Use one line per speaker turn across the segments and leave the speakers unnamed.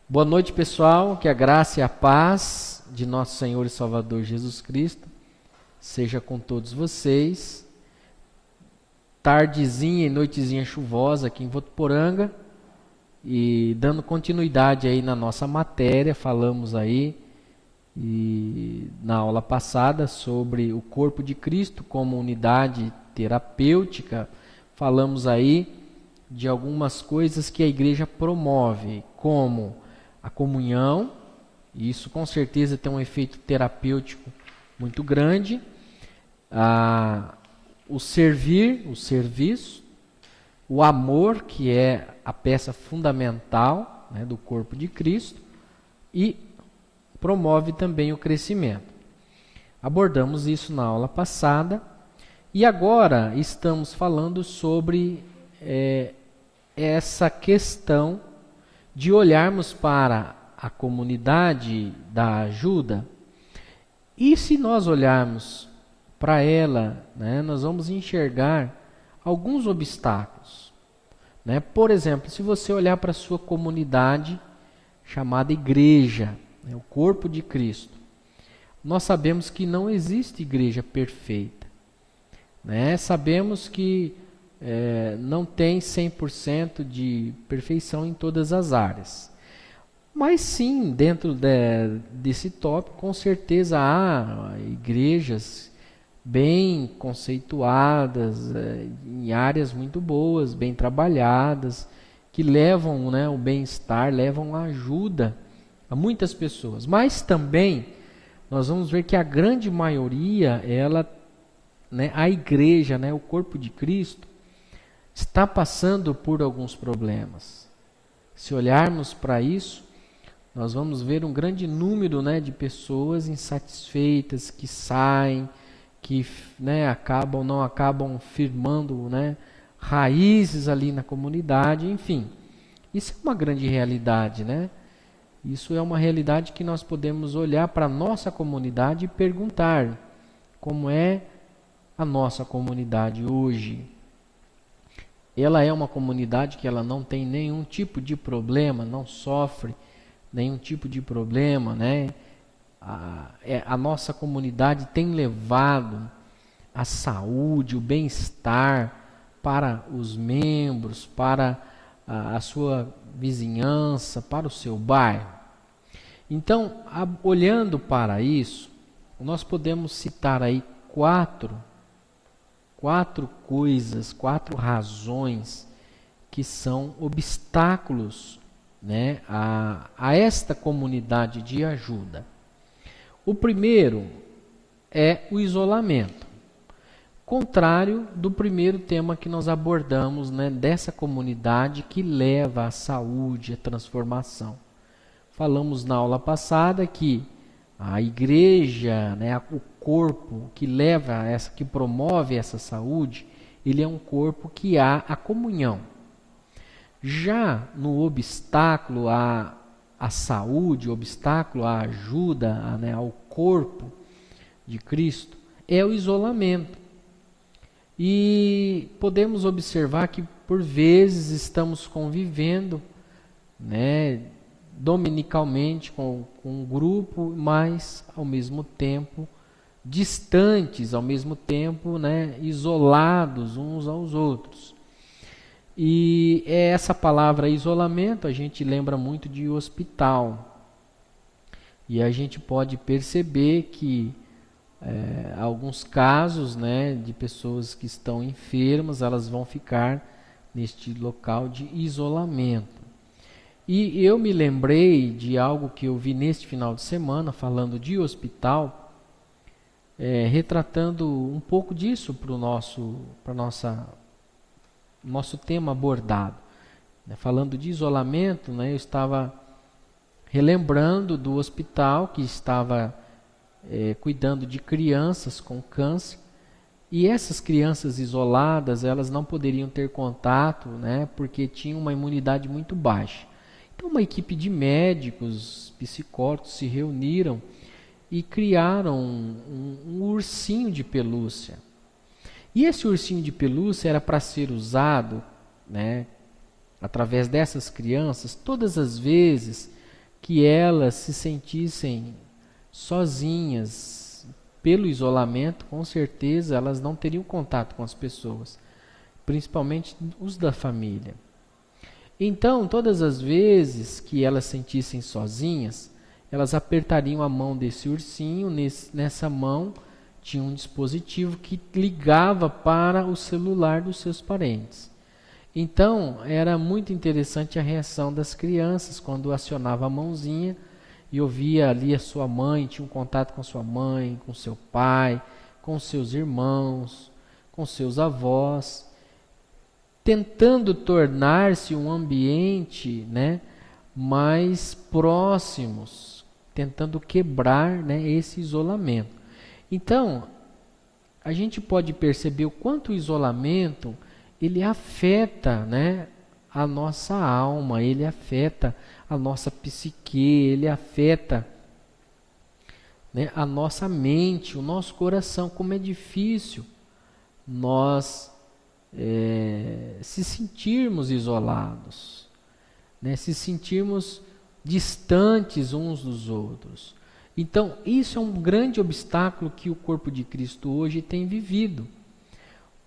Boa noite, pessoal. Que a graça e a paz de nosso Senhor e Salvador Jesus Cristo seja com todos vocês. Tardezinha e noitezinha chuvosa aqui em Votuporanga. E dando continuidade aí na nossa matéria, falamos aí na aula passada sobre o corpo de Cristo como unidade terapêutica. Falamos aí de algumas coisas que a igreja promove, como a comunhão, e isso com certeza tem um efeito terapêutico muito grande, o servir, o serviço, o amor, que é a peça fundamental, né, do corpo de Cristo, e promove também o crescimento. Abordamos isso na aula passada, e agora estamos falando sobre essa questão de olharmos para a comunidade da ajuda, e se nós olharmos para ela, né, nós vamos enxergar alguns obstáculos. Né? Por exemplo, se você olhar para a sua comunidade chamada igreja, né, o corpo de Cristo, nós sabemos que não existe igreja perfeita. Né? Sabemos que não tem 100% de perfeição em todas as áreas. Mas sim, dentro desse tópico, com certeza há igrejas bem conceituadas, em áreas muito boas, bem trabalhadas, que levam, né, o bem-estar, levam a ajuda a muitas pessoas. Mas também nós vamos ver que a grande maioria, a igreja, né, o corpo de Cristo, está passando por alguns problemas. Se olharmos para isso, nós vamos ver um grande número, né, de pessoas insatisfeitas que saem, que, né, não acabam firmando, né, raízes ali na comunidade, enfim. Isso é uma grande realidade, né? Isso é uma realidade que nós podemos olhar para a nossa comunidade e perguntar como é a nossa comunidade hoje. Ela é uma comunidade que ela não tem nenhum tipo de problema, não sofre nenhum tipo de problema, né? A nossa comunidade tem levado a saúde, o bem-estar para os membros, para a sua vizinhança, para o seu bairro. Então, olhando para isso, nós podemos citar aí quatro coisas, 4 razões que são obstáculos, né, a esta comunidade de ajuda. O primeiro é o isolamento. Contrário do primeiro tema que nós abordamos, né, dessa comunidade que leva à saúde, à transformação. Falamos na aula passada que a igreja, né, o corpo que que promove essa saúde, ele é um corpo que há a comunhão. Já no obstáculo à saúde, obstáculo à ajuda, né, ao corpo de Cristo, é o isolamento. E podemos observar que por vezes estamos convivendo, né, dominicalmente com um grupo, mas ao mesmo tempo distantes, ao mesmo tempo, né, isolados uns aos outros. E essa palavra isolamento a gente lembra muito de hospital. E a gente pode perceber que alguns casos, né, de pessoas que estão enfermas, elas vão ficar neste local de isolamento. E eu me lembrei de algo que eu vi neste final de semana, falando de hospital, retratando um pouco disso para o nosso tema abordado. Falando de isolamento, né, eu estava relembrando do hospital que estava cuidando de crianças com câncer, E essas crianças isoladas, elas não poderiam ter contato, né, porque tinham uma imunidade muito baixa. Então, uma equipe de médicos, psicólogos se reuniram e criaram um ursinho de pelúcia. E esse ursinho de pelúcia era para ser usado, né, através dessas crianças, todas as vezes que elas se sentissem sozinhas. Pelo isolamento, com certeza, elas não teriam contato com as pessoas, principalmente os da família. Então, todas as vezes que elas se sentissem sozinhas, elas apertariam a mão desse ursinho. Nessa mão tinha um dispositivo que ligava para o celular dos seus parentes. Então, era muito interessante a reação das crianças quando acionava a mãozinha e ouvia ali a sua mãe, tinha um contato com sua mãe, com seu pai, com seus irmãos, com seus avós, tentando tornar-se um ambiente, né, mais próximos, tentando quebrar, né, esse isolamento. Então, a gente pode perceber o quanto o isolamento ele afeta, né, a nossa alma, ele afeta a nossa psique, ele afeta, né, a nossa mente, o nosso coração. Como é difícil nós se sentirmos isolados, né, se sentirmos distantes uns dos outros. Então, isso é um grande obstáculo que o corpo de Cristo hoje tem vivido.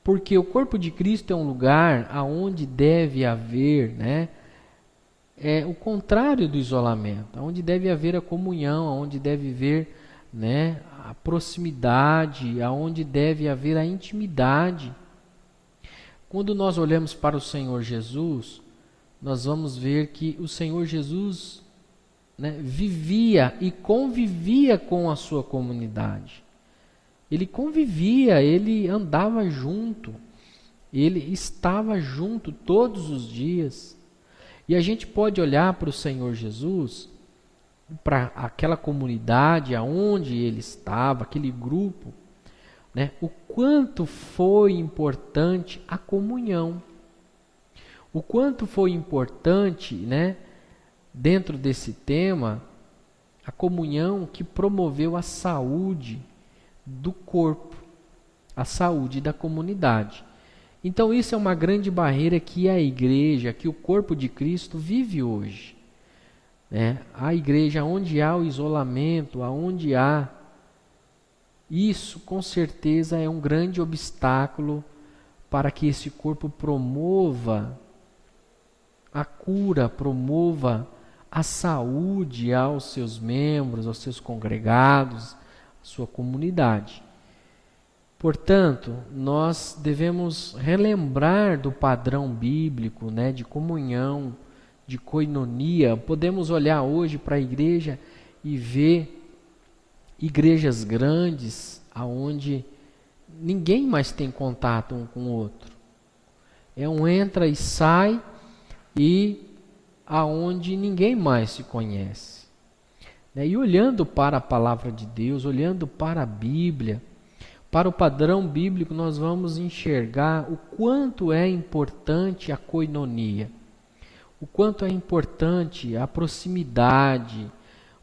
Porque o corpo de Cristo é um lugar onde deve haver, né, o contrário do isolamento, onde deve haver a comunhão, onde deve haver, né, a proximidade, onde deve haver a intimidade. Quando nós olhamos para o Senhor Jesus, nós vamos ver que o Senhor Jesus, né, vivia e convivia com a sua comunidade. Ele convivia, ele andava junto, ele estava junto todos os dias. E a gente pode olhar para o Senhor Jesus, para aquela comunidade aonde ele estava, aquele grupo, né, o quanto foi importante a comunhão. O quanto foi importante, né, dentro desse tema, a comunhão que promoveu a saúde do corpo, a saúde da comunidade. Então isso é uma grande barreira que a igreja, que o corpo de Cristo vive hoje, né? A igreja onde há o isolamento, aonde há isso, com certeza é um grande obstáculo para que esse corpo promova a cura, promova a saúde aos seus membros, aos seus congregados, sua comunidade. Portanto, nós devemos relembrar do padrão bíblico, né, de comunhão, de koinonia. Podemos olhar hoje para a igreja e ver igrejas grandes aonde ninguém mais tem contato um com o outro. É um entra e sai e aonde ninguém mais se conhece. E olhando para a palavra de Deus, olhando para a Bíblia, para o padrão bíblico, nós vamos enxergar o quanto é importante a koinonia, o quanto é importante a proximidade,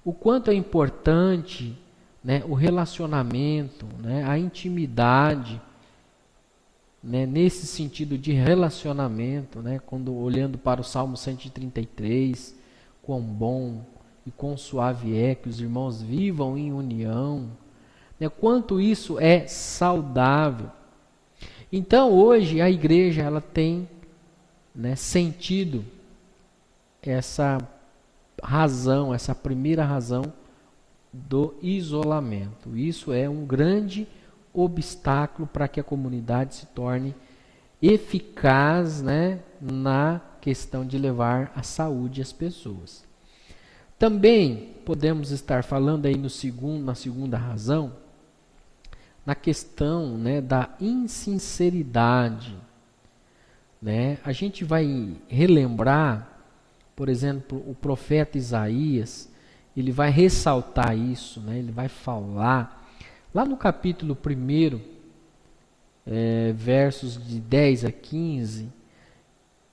o quanto é importante, né, o relacionamento, né, a intimidade, né, nesse sentido de relacionamento, né, quando olhando para o Salmo 133, quão bom e quão suave é que os irmãos vivam em união, né? Quanto isso é saudável. Então hoje a igreja ela tem, né, sentido essa razão, essa primeira razão do isolamento. Isso é um grande obstáculo para que a comunidade se torne eficaz, né, na questão de levar a saúde às pessoas. Também podemos estar falando aí na segunda razão, na questão, né, da insinceridade. Né? A gente vai relembrar, por exemplo, o profeta Isaías, ele vai ressaltar isso, né? Ele vai falar, lá no capítulo 1 versos de 10 a 15,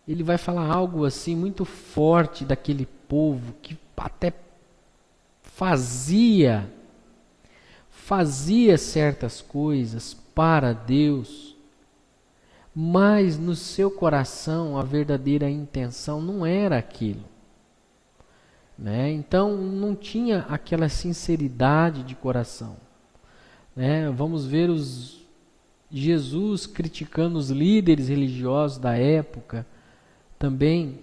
ele vai falar algo assim muito forte daquele povo que até fazia certas coisas para Deus, mas no seu coração a verdadeira intenção não era aquilo, né? Então não tinha aquela sinceridade de coração, né? Vamos ver Jesus criticando os líderes religiosos da época, também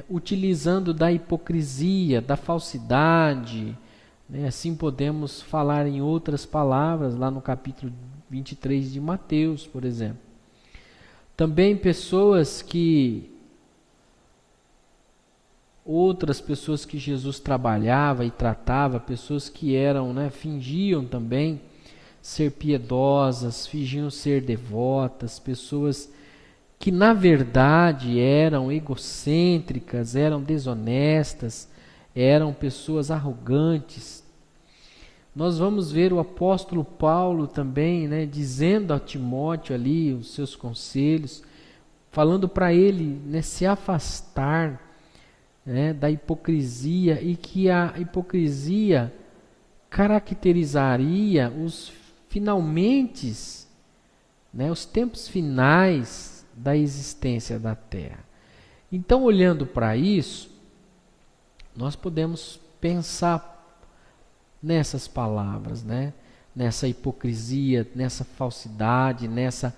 utilizando da hipocrisia, da falsidade, né? Assim podemos falar em outras palavras, lá no capítulo 23 de Mateus, por exemplo. Também outras pessoas que Jesus trabalhava e tratava, pessoas que eram, né, fingiam também ser piedosas, fingiam ser devotas, pessoas que na verdade eram egocêntricas, eram desonestas, eram pessoas arrogantes. Nós vamos ver o apóstolo Paulo também, né, dizendo a Timóteo ali os seus conselhos, falando para ele, né, se afastar, né, da hipocrisia, e que a hipocrisia caracterizaria os finalmente, né, os tempos finais da existência da Terra. Então, olhando para isso, nós podemos pensar nessas palavras, né? Nessa hipocrisia, nessa falsidade, nessa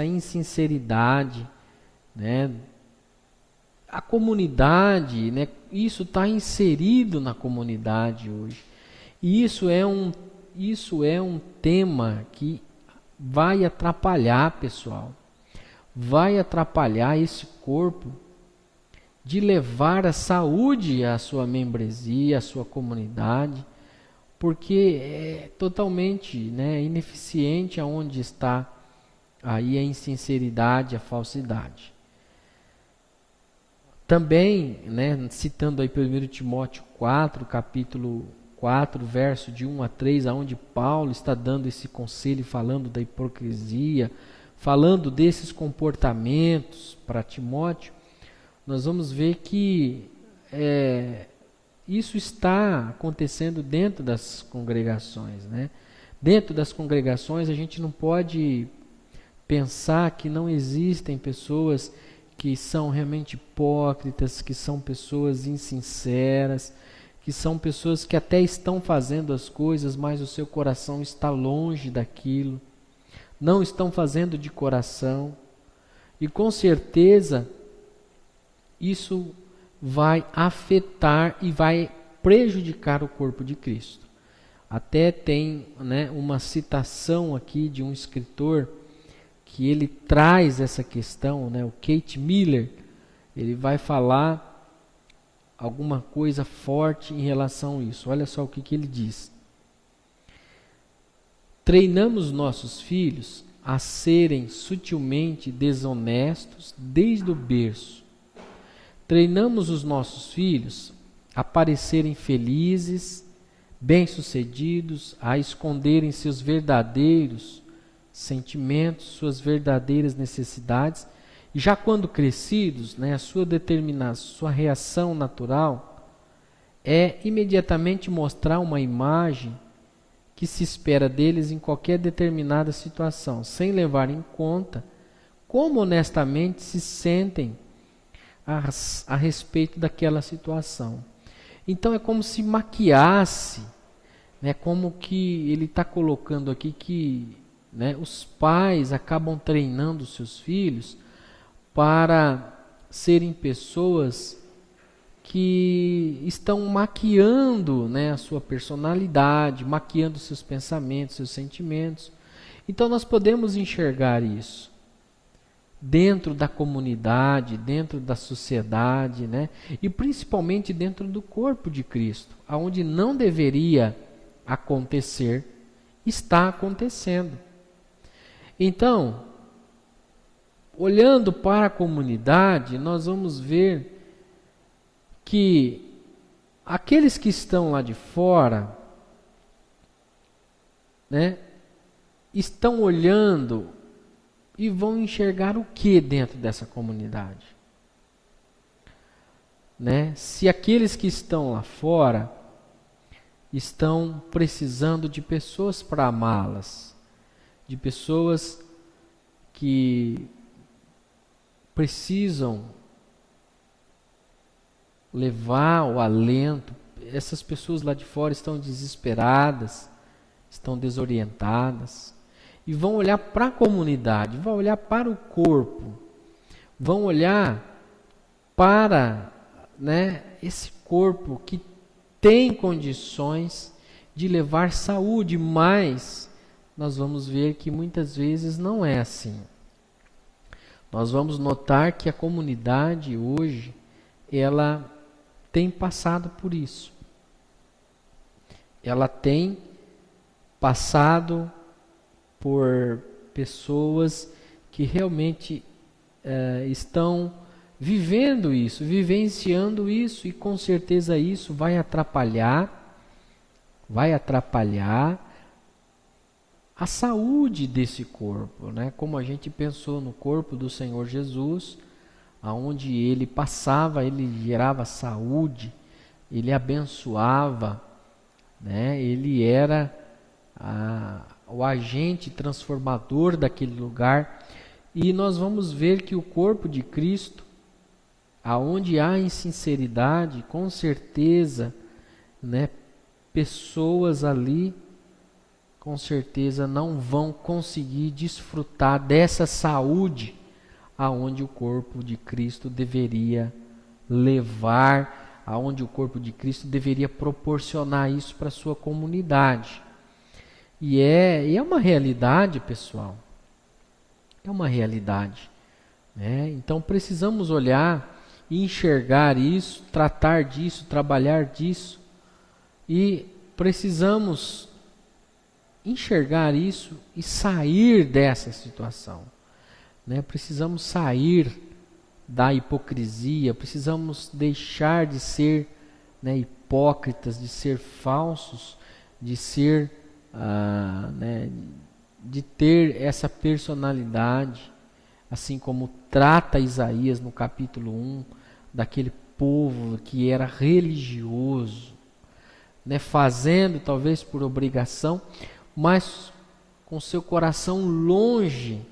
insinceridade, né? A comunidade, né? Isso está inserido na comunidade hoje. E isso é um tema que vai atrapalhar, pessoal. Vai atrapalhar esse corpo de levar a saúde à sua membresia, à sua comunidade, porque é totalmente, né, ineficiente aonde está aí a insinceridade, a falsidade. Também, né, citando aí 1 Timóteo 4, capítulo 4, verso de 1 a 3, onde Paulo está dando esse conselho, falando da hipocrisia, falando desses comportamentos para Timóteo, nós vamos ver que isso está acontecendo dentro das congregações, né? Dentro das congregações a gente não pode pensar que não existem pessoas que são realmente hipócritas, que são pessoas insinceras, que são pessoas que até estão fazendo as coisas, mas o seu coração está longe daquilo, não estão fazendo de coração, e com certeza isso vai afetar e vai prejudicar o corpo de Cristo. Até tem, né, uma citação aqui de um escritor que ele traz essa questão, né, o Keith Miller, ele vai falar alguma coisa forte em relação a isso. Olha só o que ele diz. Treinamos nossos filhos a serem sutilmente desonestos desde o berço. Treinamos os nossos filhos a parecerem felizes, bem-sucedidos, a esconderem seus verdadeiros sentimentos, suas verdadeiras necessidades. E já quando crescidos, né, a sua determinação, sua reação natural é imediatamente mostrar uma imagem que se espera deles em qualquer determinada situação, sem levar em conta como honestamente se sentem a respeito daquela situação. Então é como se maquiasse, né, como que ele está colocando aqui que, né, os pais acabam treinando os seus filhos para serem pessoas que estão maquiando, né, a sua personalidade, maquiando seus pensamentos, seus sentimentos. Então nós podemos enxergar isso dentro da comunidade, dentro da sociedade, né? E principalmente dentro do corpo de Cristo, aonde não deveria acontecer, está acontecendo. Então, olhando para a comunidade, nós vamos ver que aqueles que estão lá de fora, né, estão olhando e vão enxergar o que dentro dessa comunidade? Né? Se aqueles que estão lá fora estão precisando de pessoas para amá-las, de pessoas que precisam levar o alento, essas pessoas lá de fora estão desesperadas, estão desorientadas, e vão olhar para a comunidade, vão olhar para o corpo, vão olhar para, né, esse corpo que tem condições de levar saúde, mas nós vamos ver que muitas vezes não é assim. Nós vamos notar que a comunidade hoje, ela tem passado por isso. Ela tem passado por pessoas que realmente estão vivendo isso, vivenciando isso, e com certeza isso vai atrapalhar a saúde desse corpo, né? Como a gente pensou no corpo do Senhor Jesus, aonde ele passava, ele gerava saúde, ele abençoava, né? Ele era o agente transformador daquele lugar. E nós vamos ver que o corpo de Cristo, aonde há insinceridade, com certeza, né, pessoas ali, com certeza não vão conseguir desfrutar dessa saúde aonde o corpo de Cristo deveria levar, aonde o corpo de Cristo deveria proporcionar isso para a sua comunidade. E é uma realidade, pessoal. É uma realidade, né? Então precisamos olhar e enxergar isso, tratar disso, trabalhar disso, e precisamos enxergar isso e sair dessa situação, né? Precisamos sair da hipocrisia, precisamos deixar de ser, né, hipócritas, de ser falsos, de ser, né, de ter essa personalidade, assim como trata Isaías no capítulo 1, daquele povo que era religioso, né, fazendo talvez por obrigação, mas com seu coração longe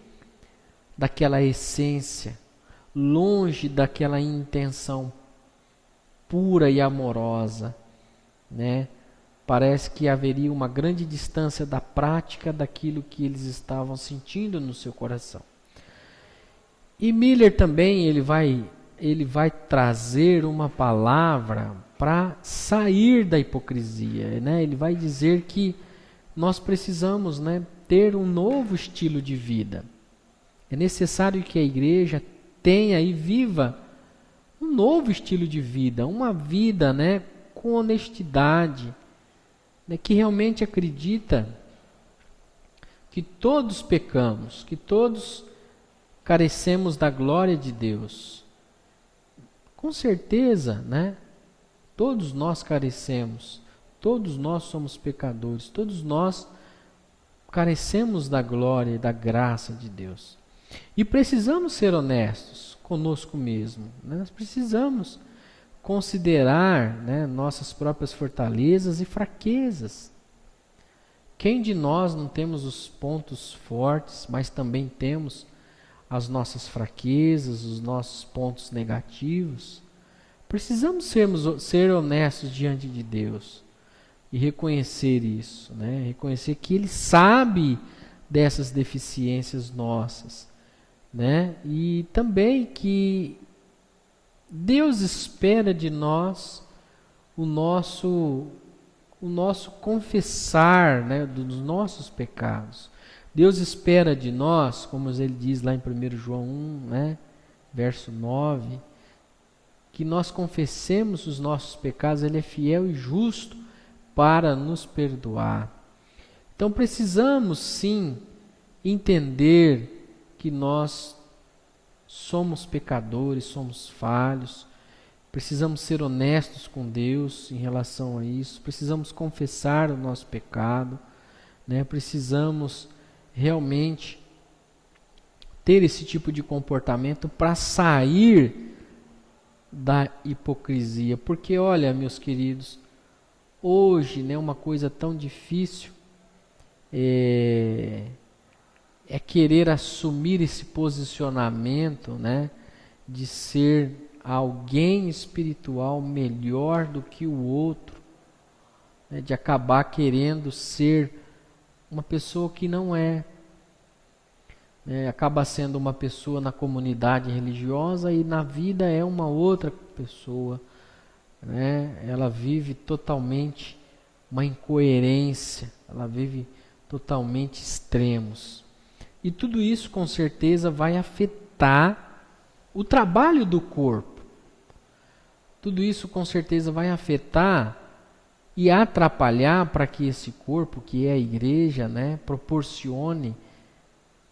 daquela essência, longe daquela intenção pura e amorosa, né? Parece que haveria uma grande distância da prática daquilo que eles estavam sentindo no seu coração. E Miller também ele vai trazer uma palavra para sair da hipocrisia, né? Ele vai dizer que nós precisamos, né, ter um novo estilo de vida. É necessário que a igreja tenha e viva um novo estilo de vida, uma vida, né, com honestidade, né, que realmente acredita que todos pecamos, que todos carecemos da glória de Deus. Com certeza, né? Todos nós carecemos, todos nós somos pecadores, todos nós carecemos da glória e da graça de Deus. E precisamos ser honestos conosco mesmo, né? Nós precisamos considerar, né, nossas próprias fortalezas e fraquezas. Quem de nós não temos os pontos fortes, mas também temos as nossas fraquezas, os nossos pontos negativos? Precisamos ser honestos diante de Deus e reconhecer isso, né? Reconhecer que Ele sabe dessas deficiências nossas, né? E também que Deus espera de nós o nosso confessar, né, dos nossos pecados. Deus espera de nós, como ele diz lá em 1 João 1, né, verso 9, que nós confessemos os nossos pecados. Ele é fiel e justo para nos perdoar. Então precisamos sim entender que nós somos pecadores, somos falhos, precisamos ser honestos com Deus em relação a isso, precisamos confessar o nosso pecado, né? Precisamos realmente ter esse tipo de comportamento para sair da hipocrisia. Porque, olha, meus queridos, hoje, né, uma coisa tão difícil é querer assumir esse posicionamento, né, de ser alguém espiritual melhor do que o outro, né, de acabar querendo ser uma pessoa que não é. Acaba sendo uma pessoa na comunidade religiosa e na vida é uma outra pessoa, né? Ela vive totalmente uma incoerência, ela vive totalmente extremos. E tudo isso com certeza vai afetar o trabalho do corpo. Tudo isso com certeza vai afetar e atrapalhar para que esse corpo, que é a igreja, né, proporcione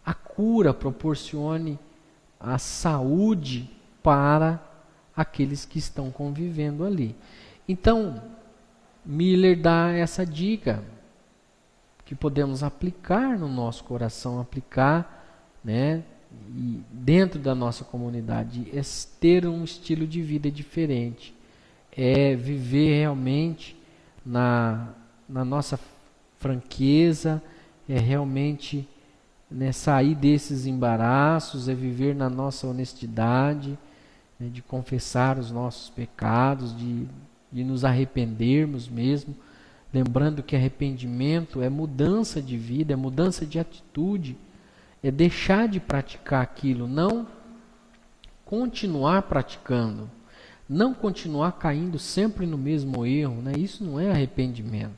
a cura, proporcione a saúde para aqueles que estão convivendo ali. Então, Miller dá essa dica que podemos aplicar no nosso coração, aplicar, né, e dentro da nossa comunidade, é ter um estilo de vida diferente, é viver realmente na nossa franqueza, é realmente, né, sair desses embaraços, é viver na nossa honestidade, né, de confessar os nossos pecados, de nos arrependermos mesmo, lembrando que arrependimento é mudança de vida, é mudança de atitude, é deixar de praticar aquilo, não continuar praticando, não continuar caindo sempre no mesmo erro, né? Isso não é arrependimento.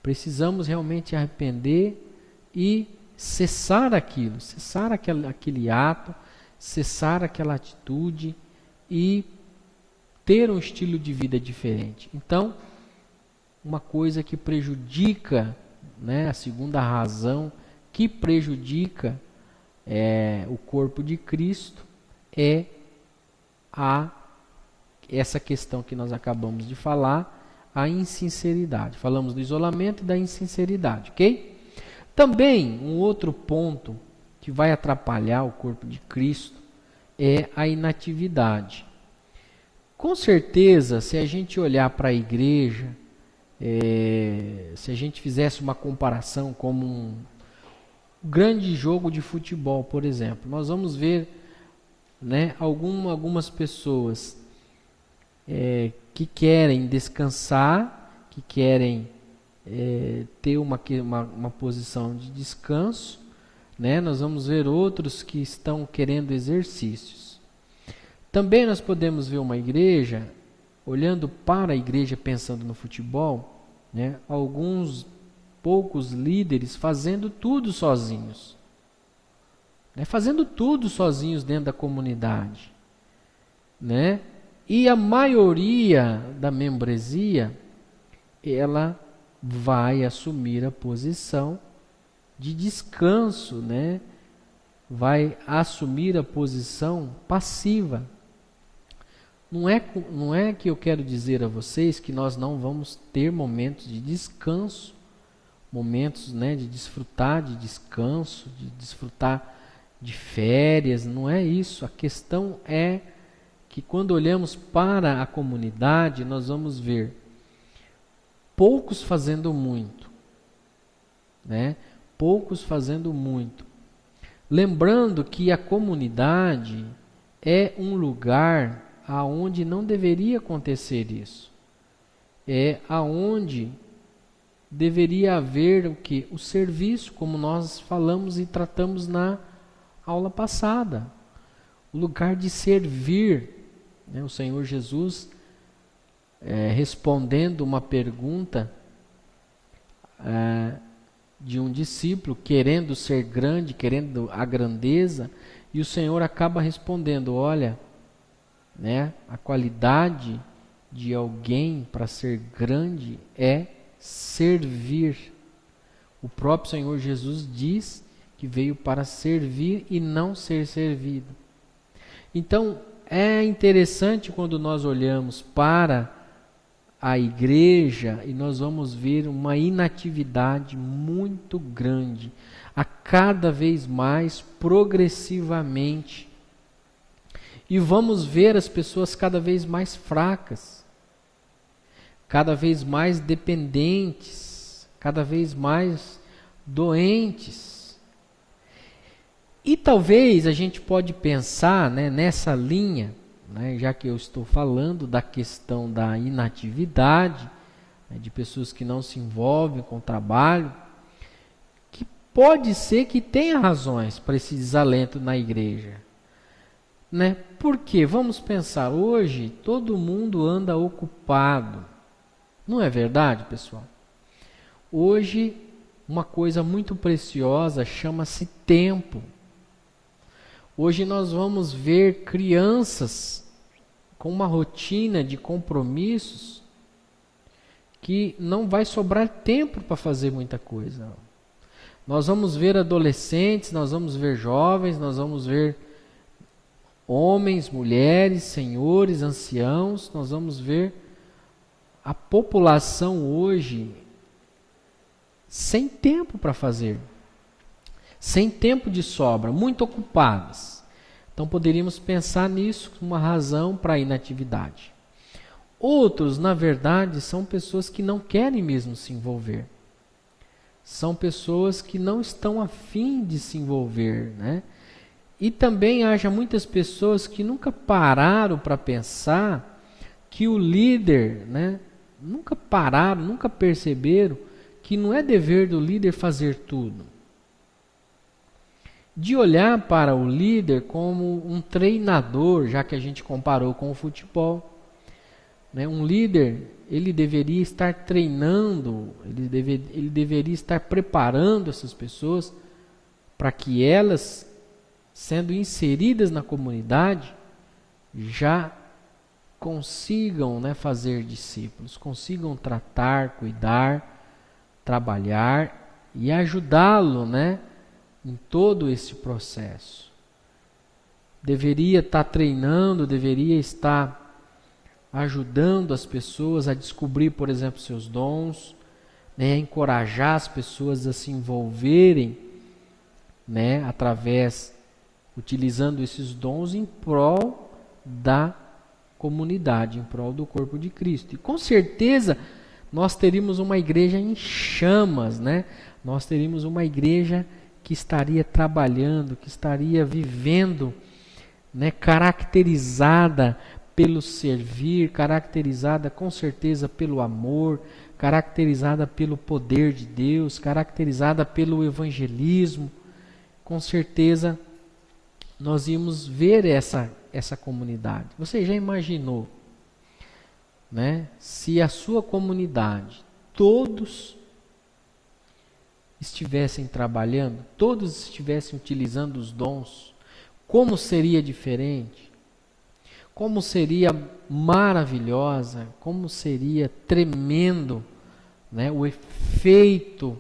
Precisamos realmente arrepender e cessar aquilo, cessar aquele ato, cessar aquela atitude e ter um estilo de vida diferente. Então, uma coisa que prejudica, né, a segunda razão que prejudica o corpo de Cristo é essa questão que nós acabamos de falar, a insinceridade. Falamos do isolamento e da insinceridade, ok? Também, um outro ponto que vai atrapalhar o corpo de Cristo é a inatividade. Com certeza, se a gente olhar para a igreja, se a gente fizesse uma comparação como um grande jogo de futebol, por exemplo, nós vamos ver, né, algumas pessoas que querem descansar, que querem ter uma posição de descanso, né? Nós vamos ver outros que estão querendo exercícios. Também nós podemos ver uma igreja, olhando para a igreja pensando no futebol, né? Alguns poucos líderes fazendo tudo sozinhos, né? Fazendo tudo sozinhos dentro da comunidade, né? E a maioria da membresia, ela vai assumir a posição de descanso, né? Vai assumir a posição passiva. Não é que eu quero dizer a vocês que nós não vamos ter momentos de descanso, momentos, né, de desfrutar de descanso, de desfrutar de férias, não é isso. A questão é que quando olhamos para a comunidade, nós vamos ver poucos fazendo muito, né? Poucos fazendo muito. Lembrando que a comunidade é um lugar aonde não deveria acontecer isso. É aonde deveria haver o quê? O serviço, como nós falamos e tratamos na aula passada. O lugar de servir, né? O Senhor Jesus, respondendo uma pergunta de um discípulo, querendo ser grande, querendo a grandeza, e o Senhor acaba respondendo, olha, né, a qualidade de alguém para ser grande é servir. O próprio Senhor Jesus diz que veio para servir e não ser servido. Então, é interessante quando nós olhamos para a igreja e nós vamos ver uma inatividade muito grande. a cada vez mais progressivamente. E vamos ver as pessoas cada vez mais fracas, cada vez mais dependentes, cada vez mais doentes. E talvez a gente pode pensar, né, nessa linha, né, já que eu estou falando da questão da inatividade, né, de pessoas que não se envolvem com o trabalho, que pode ser que tenha razões para esse desalento na igreja. Né? Porque, vamos pensar, hoje todo mundo anda ocupado. Não é verdade, pessoal? Hoje, uma coisa muito preciosa chama-se tempo. Hoje nós vamos ver crianças com uma rotina de compromissos que não vai sobrar tempo para fazer muita coisa. Nós vamos ver adolescentes, nós vamos ver jovens, nós vamos ver homens, mulheres, senhores, anciãos, nós vamos ver a população hoje sem tempo para fazer, sem tempo de sobra, muito ocupadas. Então poderíamos pensar nisso como uma razão para a inatividade. Outros, na verdade, são pessoas que não querem mesmo se envolver. São pessoas que não estão a fim de se envolver, né? E também haja muitas pessoas que nunca pararam para pensar que o líder, né, nunca pararam, nunca perceberam que não é dever do líder fazer tudo. De olhar para o líder como um treinador, já que a gente comparou com o futebol. Né, um líder, ele deveria estar treinando, ele deveria estar preparando essas pessoas para que elas, sendo inseridas na comunidade, já consigam, né, fazer discípulos, consigam tratar, cuidar, trabalhar e ajudá-lo, né, em todo esse processo. Deveria estar treinando, deveria estar ajudando as pessoas a descobrir, por exemplo, seus dons, né, a encorajar as pessoas a se envolverem, né, utilizando esses dons em prol da comunidade, em prol do corpo de Cristo. E com certeza nós teríamos uma igreja em chamas, né? Nós teríamos uma igreja que estaria trabalhando, que estaria vivendo, né, caracterizada pelo servir, caracterizada com certeza pelo amor, caracterizada pelo poder de Deus, caracterizada pelo evangelismo. Com certeza nós íamos ver essa comunidade. Você já imaginou, né, se a sua comunidade, todos estivessem trabalhando, todos estivessem utilizando os dons, como seria diferente? Como seria maravilhosa, como seria tremendo, né, o efeito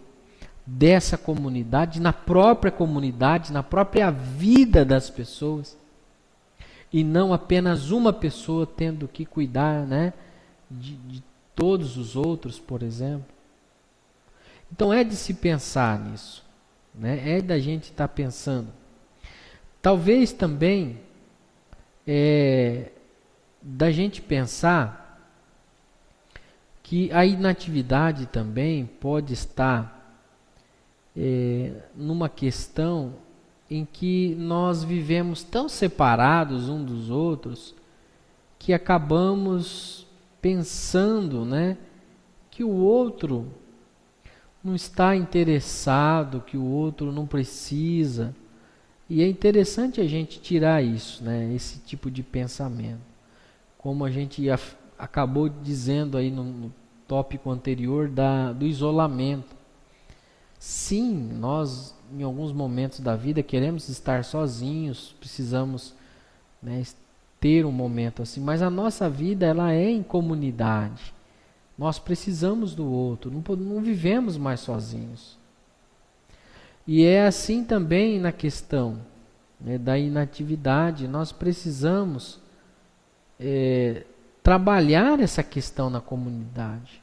dessa comunidade, na própria vida das pessoas, e não apenas uma pessoa tendo que cuidar, né, de todos os outros, por exemplo. Então é de se pensar nisso, né, é da gente estar pensando. Talvez também da gente pensar que a inatividade também pode estar numa questão em que nós vivemos tão separados uns dos outros que acabamos pensando, né, que o outro não está interessado, que o outro não precisa. E é interessante a gente tirar isso, né, esse tipo de pensamento. Como a gente acabou dizendo aí no tópico anterior do isolamento. Sim, nós em alguns momentos da vida queremos estar sozinhos, precisamos, né, ter um momento assim, mas a nossa vida ela é em comunidade. Nós precisamos do outro, não vivemos mais sozinhos. E é assim também na questão, né, da inatividade. Nós precisamos trabalhar essa questão na comunidade.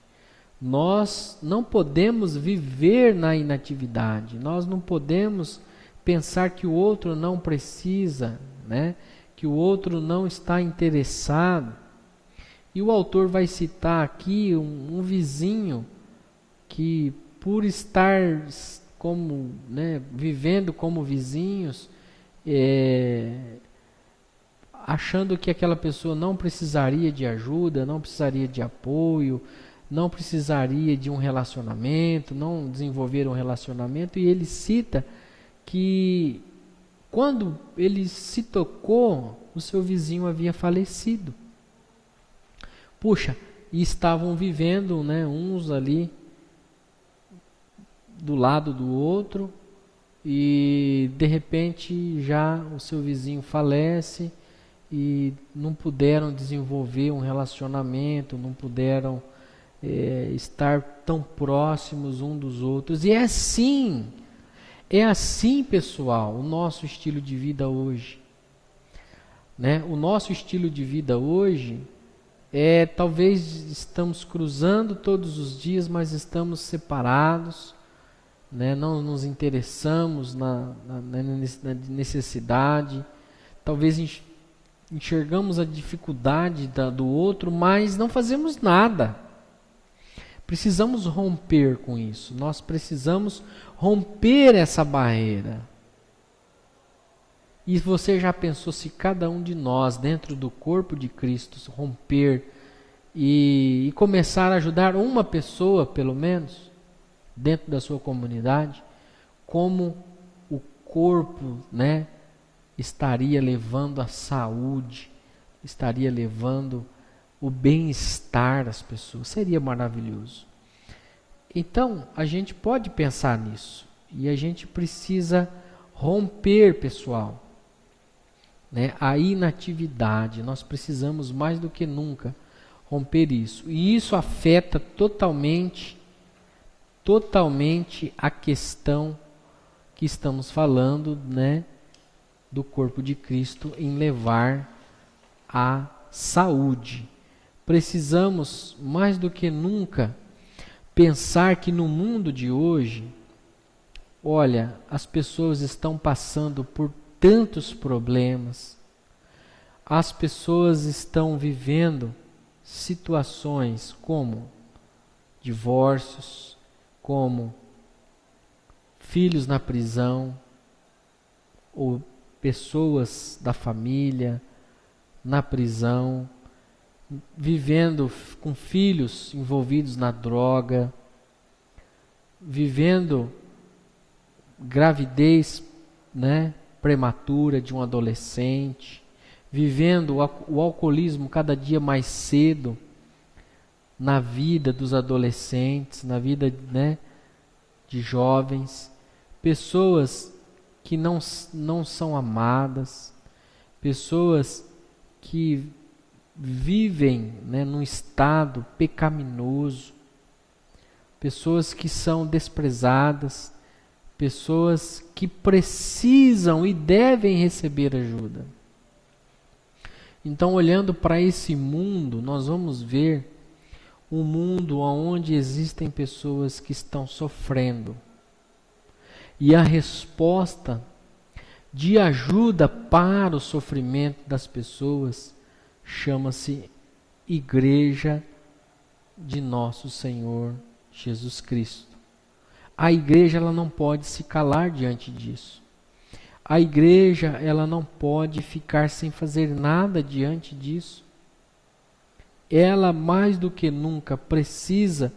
Nós não podemos viver na inatividade, nós não podemos pensar que o outro não precisa, né? Que o outro não está interessado. E o autor vai citar aqui um vizinho que, por estar como, né, vivendo como vizinhos, achando que aquela pessoa não precisaria de ajuda, não precisaria de apoio, não precisaria de um relacionamento, não desenvolver um relacionamento, e ele cita que quando ele se tocou, o seu vizinho havia falecido. Puxa, e estavam vivendo, né, uns ali do lado do outro, e de repente já o seu vizinho falece e não puderam desenvolver um relacionamento, não puderam estar tão próximos um dos outros. E é assim, pessoal, o nosso estilo de vida hoje. Né? O nosso estilo de vida hoje talvez estamos cruzando todos os dias, mas estamos separados, né? Não nos interessamos na necessidade, talvez enxergamos a dificuldade do outro, mas não fazemos nada. Precisamos romper com isso, nós precisamos romper essa barreira. E você já pensou se cada um de nós, dentro do corpo de Cristo, romper e começar a ajudar uma pessoa, pelo menos, dentro da sua comunidade, como o corpo, né, estaria levando a saúde, estaria levando o bem-estar das pessoas. Seria maravilhoso. Então, a gente pode pensar nisso. E a gente precisa romper, pessoal, né, a inatividade. Nós precisamos mais do que nunca romper isso. E isso afeta totalmente a questão que estamos falando, né, do corpo de Cristo em levar a saúde. Precisamos mais do que nunca pensar que no mundo de hoje, olha, as pessoas estão passando por tantos problemas, as pessoas estão vivendo situações como divórcios, como filhos na prisão, ou pessoas da família na prisão, vivendo com filhos envolvidos na droga, vivendo gravidez, né, prematura de um adolescente, vivendo o alcoolismo cada dia mais cedo na vida dos adolescentes, na vida, né, de jovens, pessoas que não são amadas, pessoas que vivem, né, num estado pecaminoso, pessoas que são desprezadas, pessoas que precisam e devem receber ajuda. Então, olhando para esse mundo, nós vamos ver um mundo onde existem pessoas que estão sofrendo. E a resposta de ajuda para o sofrimento das pessoas chama-se Igreja de Nosso Senhor Jesus Cristo. A igreja, ela não pode se calar diante disso. A igreja, ela não pode ficar sem fazer nada diante disso. Ela, mais do que nunca, precisa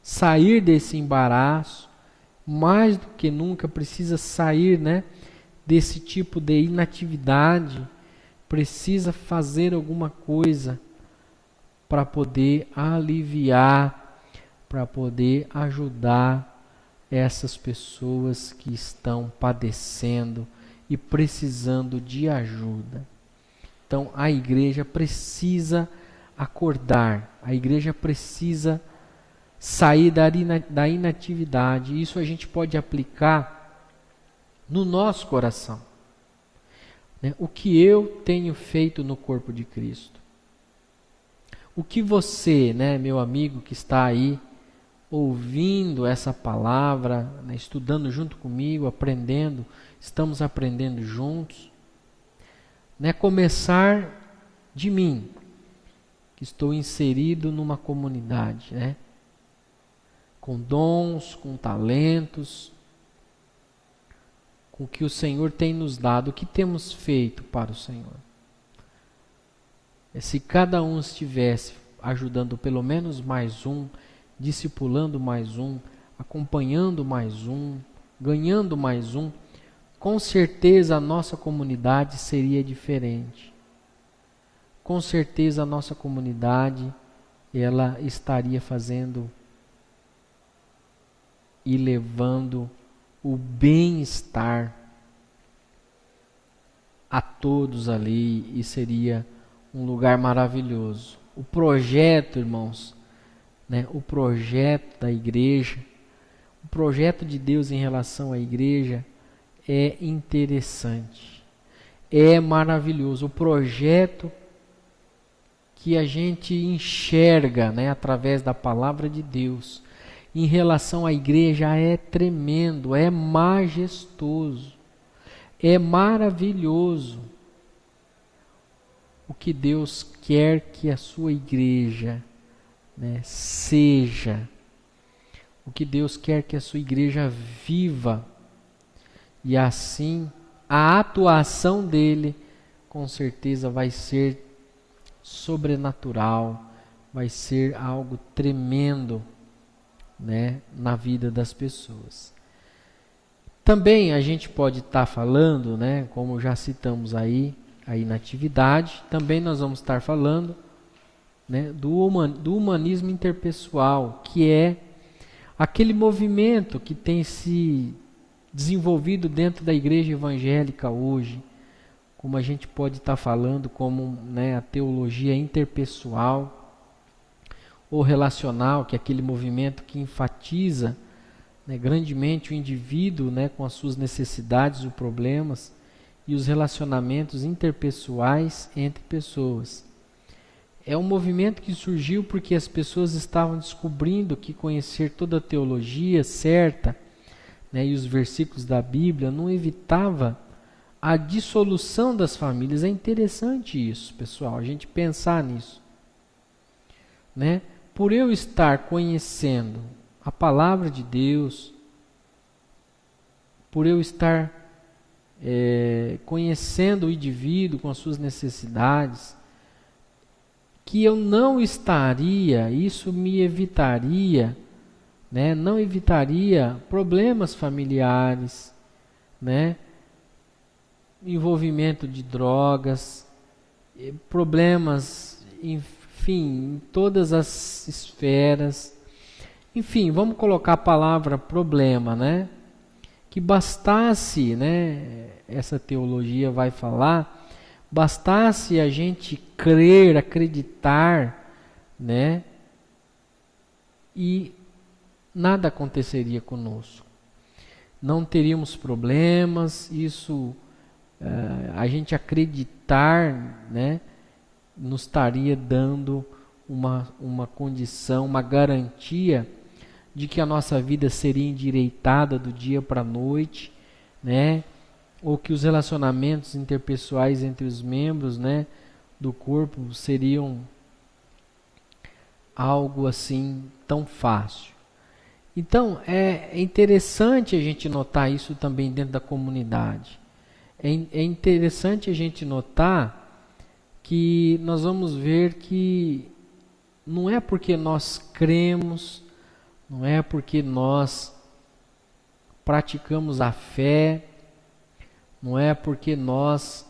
sair desse embaraço, mais do que nunca precisa sair, né, desse tipo de inatividade, precisa fazer alguma coisa para poder aliviar, para poder ajudar essas pessoas que estão padecendo e precisando de ajuda. Então a igreja precisa acordar, a igreja precisa sair da inatividade. Isso a gente pode aplicar no nosso coração. O que eu tenho feito no corpo de Cristo? O que você, né, meu amigo que está aí ouvindo essa palavra, né, estudando junto comigo, aprendendo, estamos aprendendo juntos, né, começar de mim, que estou inserido numa comunidade, né, com dons, com talentos, com o que o Senhor tem nos dado, o que temos feito para o Senhor. Se cada um estivesse ajudando pelo menos mais um, discipulando mais um, acompanhando mais um, ganhando mais um, com certeza a nossa comunidade seria diferente. Com certeza a nossa comunidade, ela estaria fazendo e levando o bem-estar a todos ali, e seria um lugar maravilhoso. O projeto, irmãos, né, o projeto da igreja, o projeto de Deus em relação à igreja é interessante, é maravilhoso. O projeto que a gente enxerga, né, através da palavra de Deus em relação à igreja é tremendo, é majestoso, é maravilhoso. O que Deus quer que a sua igreja, né, seja, o que Deus quer que a sua igreja viva, e assim a atuação dele com certeza vai ser sobrenatural, vai ser algo tremendo, né, na vida das pessoas. Também a gente pode estar falando, né, como já citamos aí, na atividade, também nós vamos estar falando, né, do humanismo interpessoal, que é aquele movimento que tem se desenvolvido dentro da igreja evangélica hoje, como a gente pode estar falando, como, né, a teologia interpessoal ou relacional, que é aquele movimento que enfatiza, né, grandemente o indivíduo, né, com as suas necessidades ou problemas, e os relacionamentos interpessoais entre pessoas. É um movimento que surgiu porque as pessoas estavam descobrindo que conhecer toda a teologia certa, né, e os versículos da Bíblia não evitava a dissolução das famílias. É interessante isso, pessoal, a gente pensar nisso, né? Por eu estar conhecendo a palavra de Deus, por eu estar conhecendo o indivíduo com as suas necessidades, que eu não estaria, isso me evitaria, né, não evitaria problemas familiares, né, envolvimento de drogas, problemas, enfim, em todas as esferas. Enfim, vamos colocar a palavra problema, né? Que bastasse, né, essa teologia vai falar, bastasse a gente crer, acreditar, né, e nada aconteceria conosco. Não teríamos problemas, isso, a gente acreditar, né, nos estaria dando uma condição, uma garantia de que a nossa vida seria endireitada do dia para a noite, né? Ou que os relacionamentos interpessoais entre os membros, né, do corpo seriam algo assim tão fácil. Então, é interessante a gente notar isso também dentro da comunidade. É interessante a gente notar que nós vamos ver que não é porque nós cremos, não é porque nós praticamos a fé, não é porque nós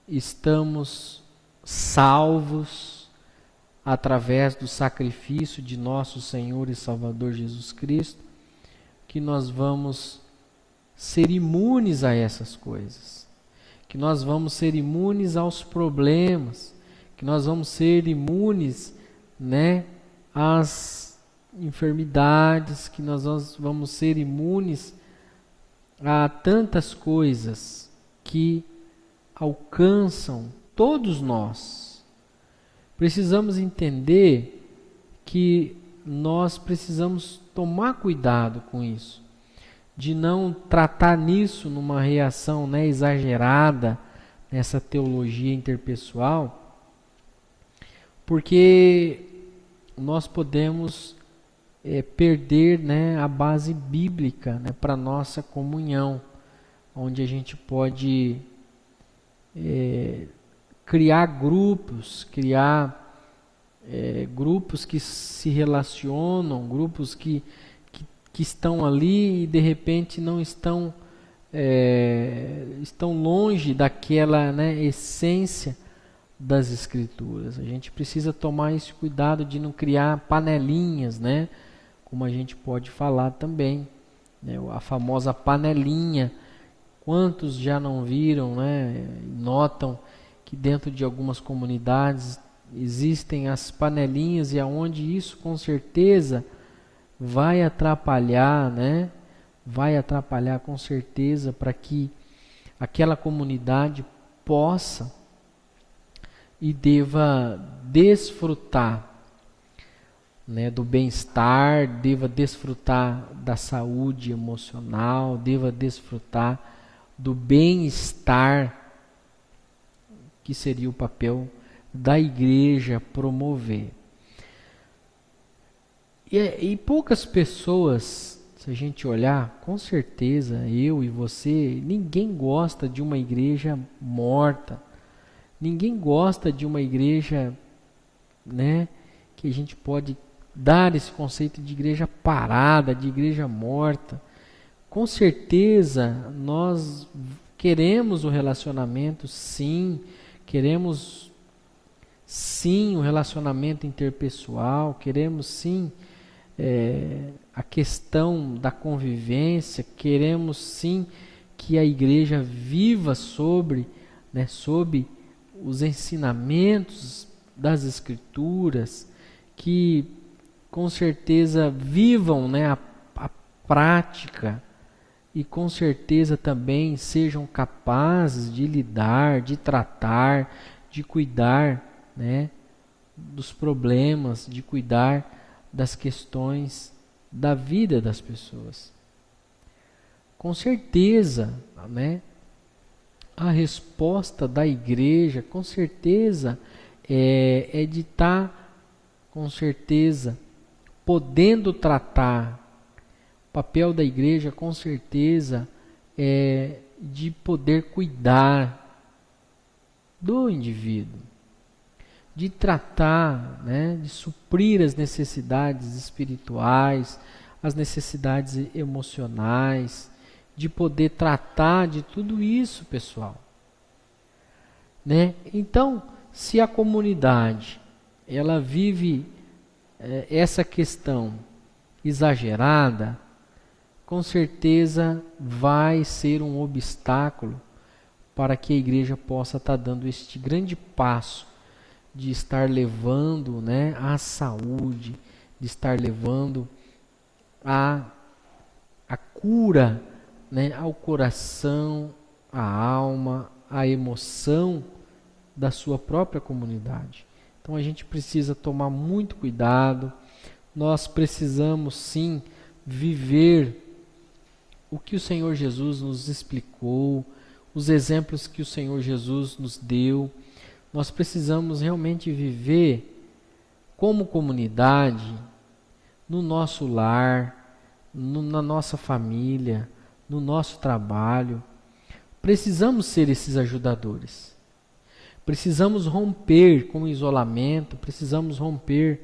estamos salvos através do sacrifício de nosso Senhor e Salvador Jesus Cristo, que nós vamos ser imunes a essas coisas, que nós vamos ser imunes aos problemas, que nós vamos ser imunes, né, às enfermidades, que nós vamos ser imunes a tantas coisas que alcançam todos nós. Precisamos entender que nós precisamos tomar cuidado com isso, de não tratar nisso numa reação, né, exagerada, nessa teologia interpessoal, porque nós podemos perder, né, a base bíblica, né, para a nossa comunhão, onde a gente pode criar grupos, grupos que se relacionam, grupos que estão ali e de repente não estão longe daquela, né, essência das Escrituras. A gente precisa tomar esse cuidado de não criar panelinhas, né, como a gente pode falar também, né, a famosa panelinha. Quantos já não viram, né, notam que dentro de algumas comunidades existem as panelinhas, e aonde isso com certeza vai atrapalhar, né? Vai atrapalhar com certeza para que aquela comunidade possa e deva desfrutar, né, do bem-estar, deva desfrutar da saúde emocional, deva desfrutar do bem-estar, que seria o papel da igreja promover. E poucas pessoas, se a gente olhar, com certeza, eu e você, ninguém gosta de uma igreja morta. Ninguém gosta de uma igreja, né, que a gente pode dar esse conceito de igreja parada, de igreja morta. Com certeza, nós queremos o relacionamento, sim. Queremos sim o relacionamento interpessoal, queremos sim a questão da convivência, queremos sim que a igreja viva sobre os ensinamentos das Escrituras, que com certeza vivam, né, a prática, e com certeza também sejam capazes de lidar, de tratar, de cuidar, né, dos problemas, de cuidar das questões da vida das pessoas. Com certeza, né, a resposta da igreja, com certeza, é de estar, com certeza, podendo tratar. O papel da igreja, com certeza, é de poder cuidar do indivíduo, de tratar, né, de suprir as necessidades espirituais, as necessidades emocionais, de poder tratar de tudo isso, pessoal. Né? Então, se a comunidade ela vive essa questão exagerada, com certeza vai ser um obstáculo para que a igreja possa estar dando este grande passo de estar levando, né, a saúde, de estar levando a cura, né, ao coração, à alma, à emoção da sua própria comunidade. Então a gente precisa tomar muito cuidado. Nós precisamos sim viver o que o Senhor Jesus nos explicou, os exemplos que o Senhor Jesus nos deu. Nós precisamos realmente viver como comunidade, no nosso lar, na nossa família, no nosso trabalho. Precisamos ser esses ajudadores. Precisamos romper com o isolamento, precisamos romper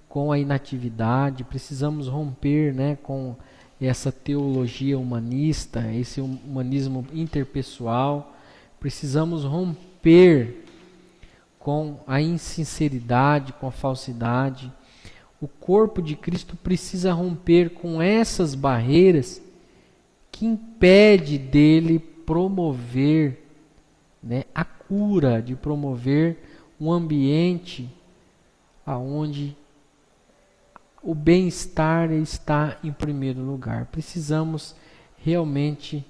com a inatividade, precisamos romper, né, com essa teologia humanista, esse humanismo interpessoal. Precisamos romper com a insinceridade, com a falsidade. O corpo de Cristo precisa romper com essas barreiras que impede dele promover, né, a cura, de promover um ambiente aonde o bem-estar está em primeiro lugar. Precisamos realmente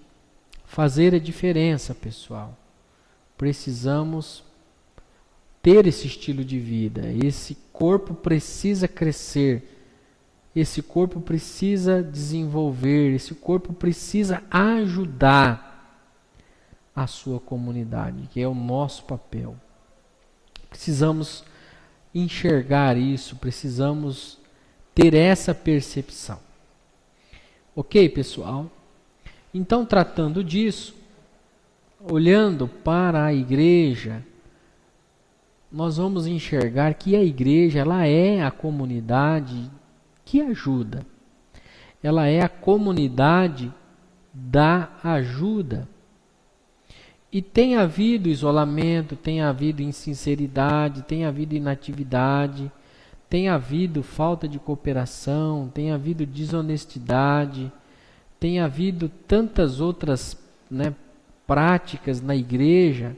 fazer a diferença, pessoal. Precisamos ter esse estilo de vida. Esse corpo precisa crescer, esse corpo precisa desenvolver, esse corpo precisa ajudar a sua comunidade, que é o nosso papel. Precisamos enxergar isso, precisamos ter essa percepção. Ok, pessoal? Então, tratando disso, olhando para a igreja, nós vamos enxergar que a igreja, ela é a comunidade que ajuda. Ela é a comunidade da ajuda. E tem havido isolamento, tem havido insinceridade, tem havido inatividade, tem havido falta de cooperação, tem havido desonestidade, tem havido tantas outras, práticas na igreja,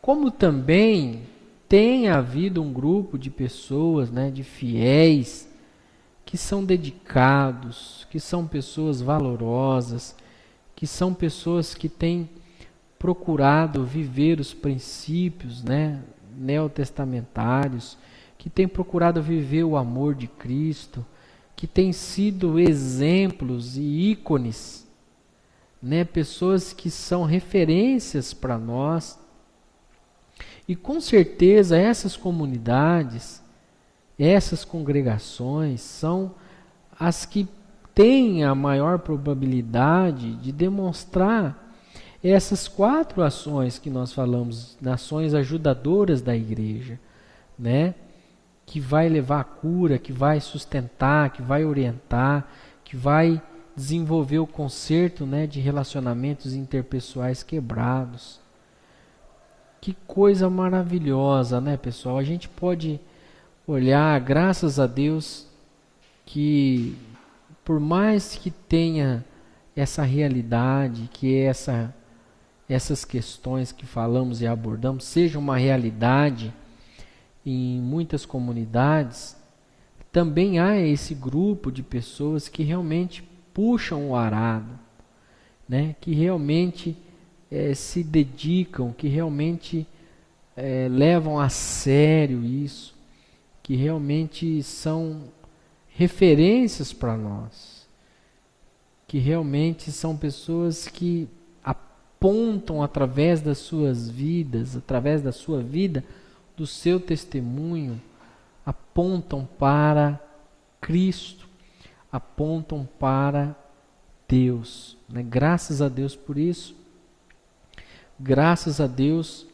como também tem havido um grupo de pessoas, de fiéis, que são dedicados, que são pessoas valorosas, que são pessoas que têm procurado viver os princípios, neotestamentários, que têm procurado viver o amor de Cristo, que têm sido exemplos e ícones, pessoas que são referências para nós. E com certeza essas comunidades, essas congregações são as que têm a maior probabilidade de demonstrar essas 4 ações que nós falamos, ações ajudadoras da igreja, que vai levar a cura, que vai sustentar, que vai orientar, que vai desenvolver o conserto, de relacionamentos interpessoais quebrados. Que coisa maravilhosa, pessoal? A gente pode olhar, graças a Deus, que por mais que tenha essa realidade, que essas questões que falamos e abordamos seja uma realidade em muitas comunidades, também há esse grupo de pessoas que realmente puxam o arado, que realmente se dedicam, que realmente levam a sério isso, que realmente são referências para nós, que realmente são pessoas que apontam através das suas vidas, através da sua vida, do seu testemunho, apontam para Cristo, apontam para Deus. Graças a Deus por isso. Graças a Deus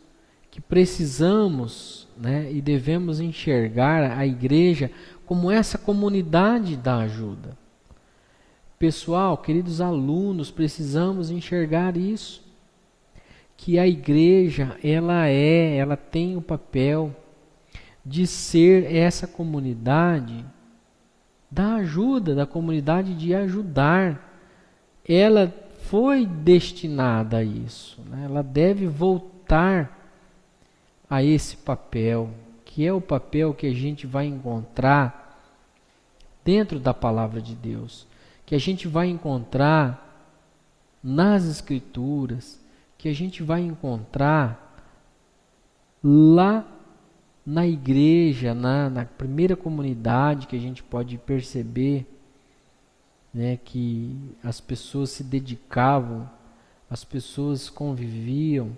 que precisamos, e devemos enxergar a igreja como essa comunidade da ajuda. Pessoal, queridos alunos, precisamos enxergar isso. Que a igreja, ela tem o papel de ser essa comunidade da ajuda, da comunidade de ajudar. Ela foi destinada a isso, ela deve voltar a esse papel, que é o papel que a gente vai encontrar dentro da palavra de Deus, que a gente vai encontrar nas Escrituras, que a gente vai encontrar lá na igreja, na primeira comunidade, que a gente pode perceber, que as pessoas se dedicavam, as pessoas conviviam,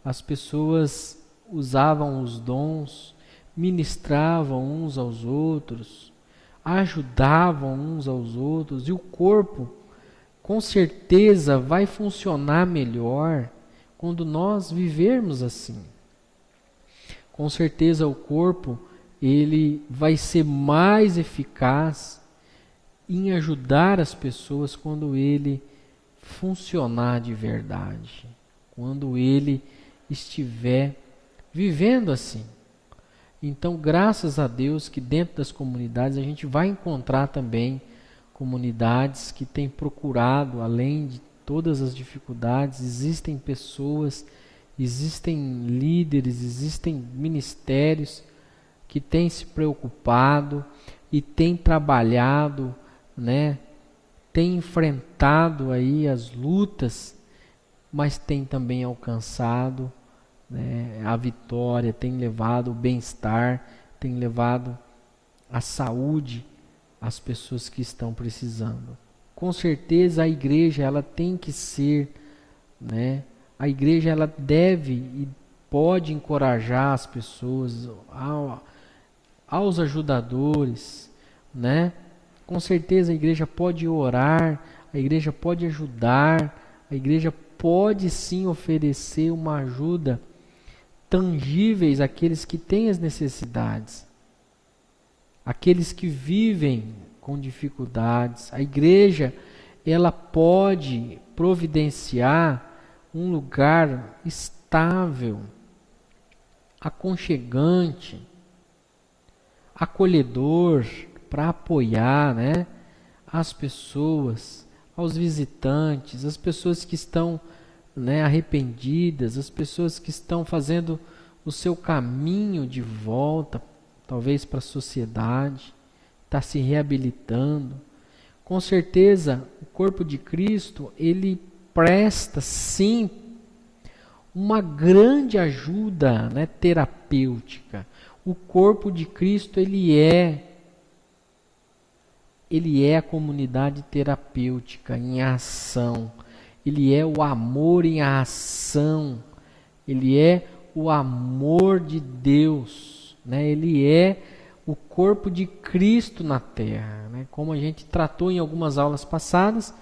as pessoas usavam os dons, ministravam uns aos outros, ajudavam uns aos outros, e o corpo com certeza vai funcionar melhor quando nós vivermos assim. Com certeza o corpo ele vai ser mais eficaz em ajudar as pessoas quando ele funcionar de verdade, quando ele estiver vivendo assim. Então, graças a Deus que dentro das comunidades a gente vai encontrar também comunidades que têm procurado, além de todas as dificuldades, existem pessoas, existem líderes, existem ministérios que têm se preocupado e têm trabalhado, têm enfrentado aí as lutas, mas têm também alcançado a vitória, têm levado o bem-estar, têm levado a saúde as pessoas que estão precisando. Com certeza a igreja ela tem que ser, né? A igreja ela deve e pode encorajar as pessoas, aos ajudadores, né? Com certeza a igreja pode orar, a igreja pode ajudar, a igreja pode sim oferecer uma ajuda tangíveis àqueles que têm as necessidades, aqueles que vivem com dificuldades. A igreja ela pode providenciar um lugar estável, aconchegante, acolhedor para apoiar, né, as pessoas, aos visitantes, as pessoas que estão, né, arrependidas, as pessoas que estão fazendo o seu caminho de volta, talvez para a sociedade, está se reabilitando. Com certeza, o corpo de Cristo, ele presta sim uma grande ajuda, né, terapêutica. O corpo de Cristo, ele é a comunidade terapêutica em ação. Ele é o amor em ação. Ele é o amor de Deus, né? Ele é o corpo de Cristo na terra, né? Como a gente tratou em algumas aulas passadas,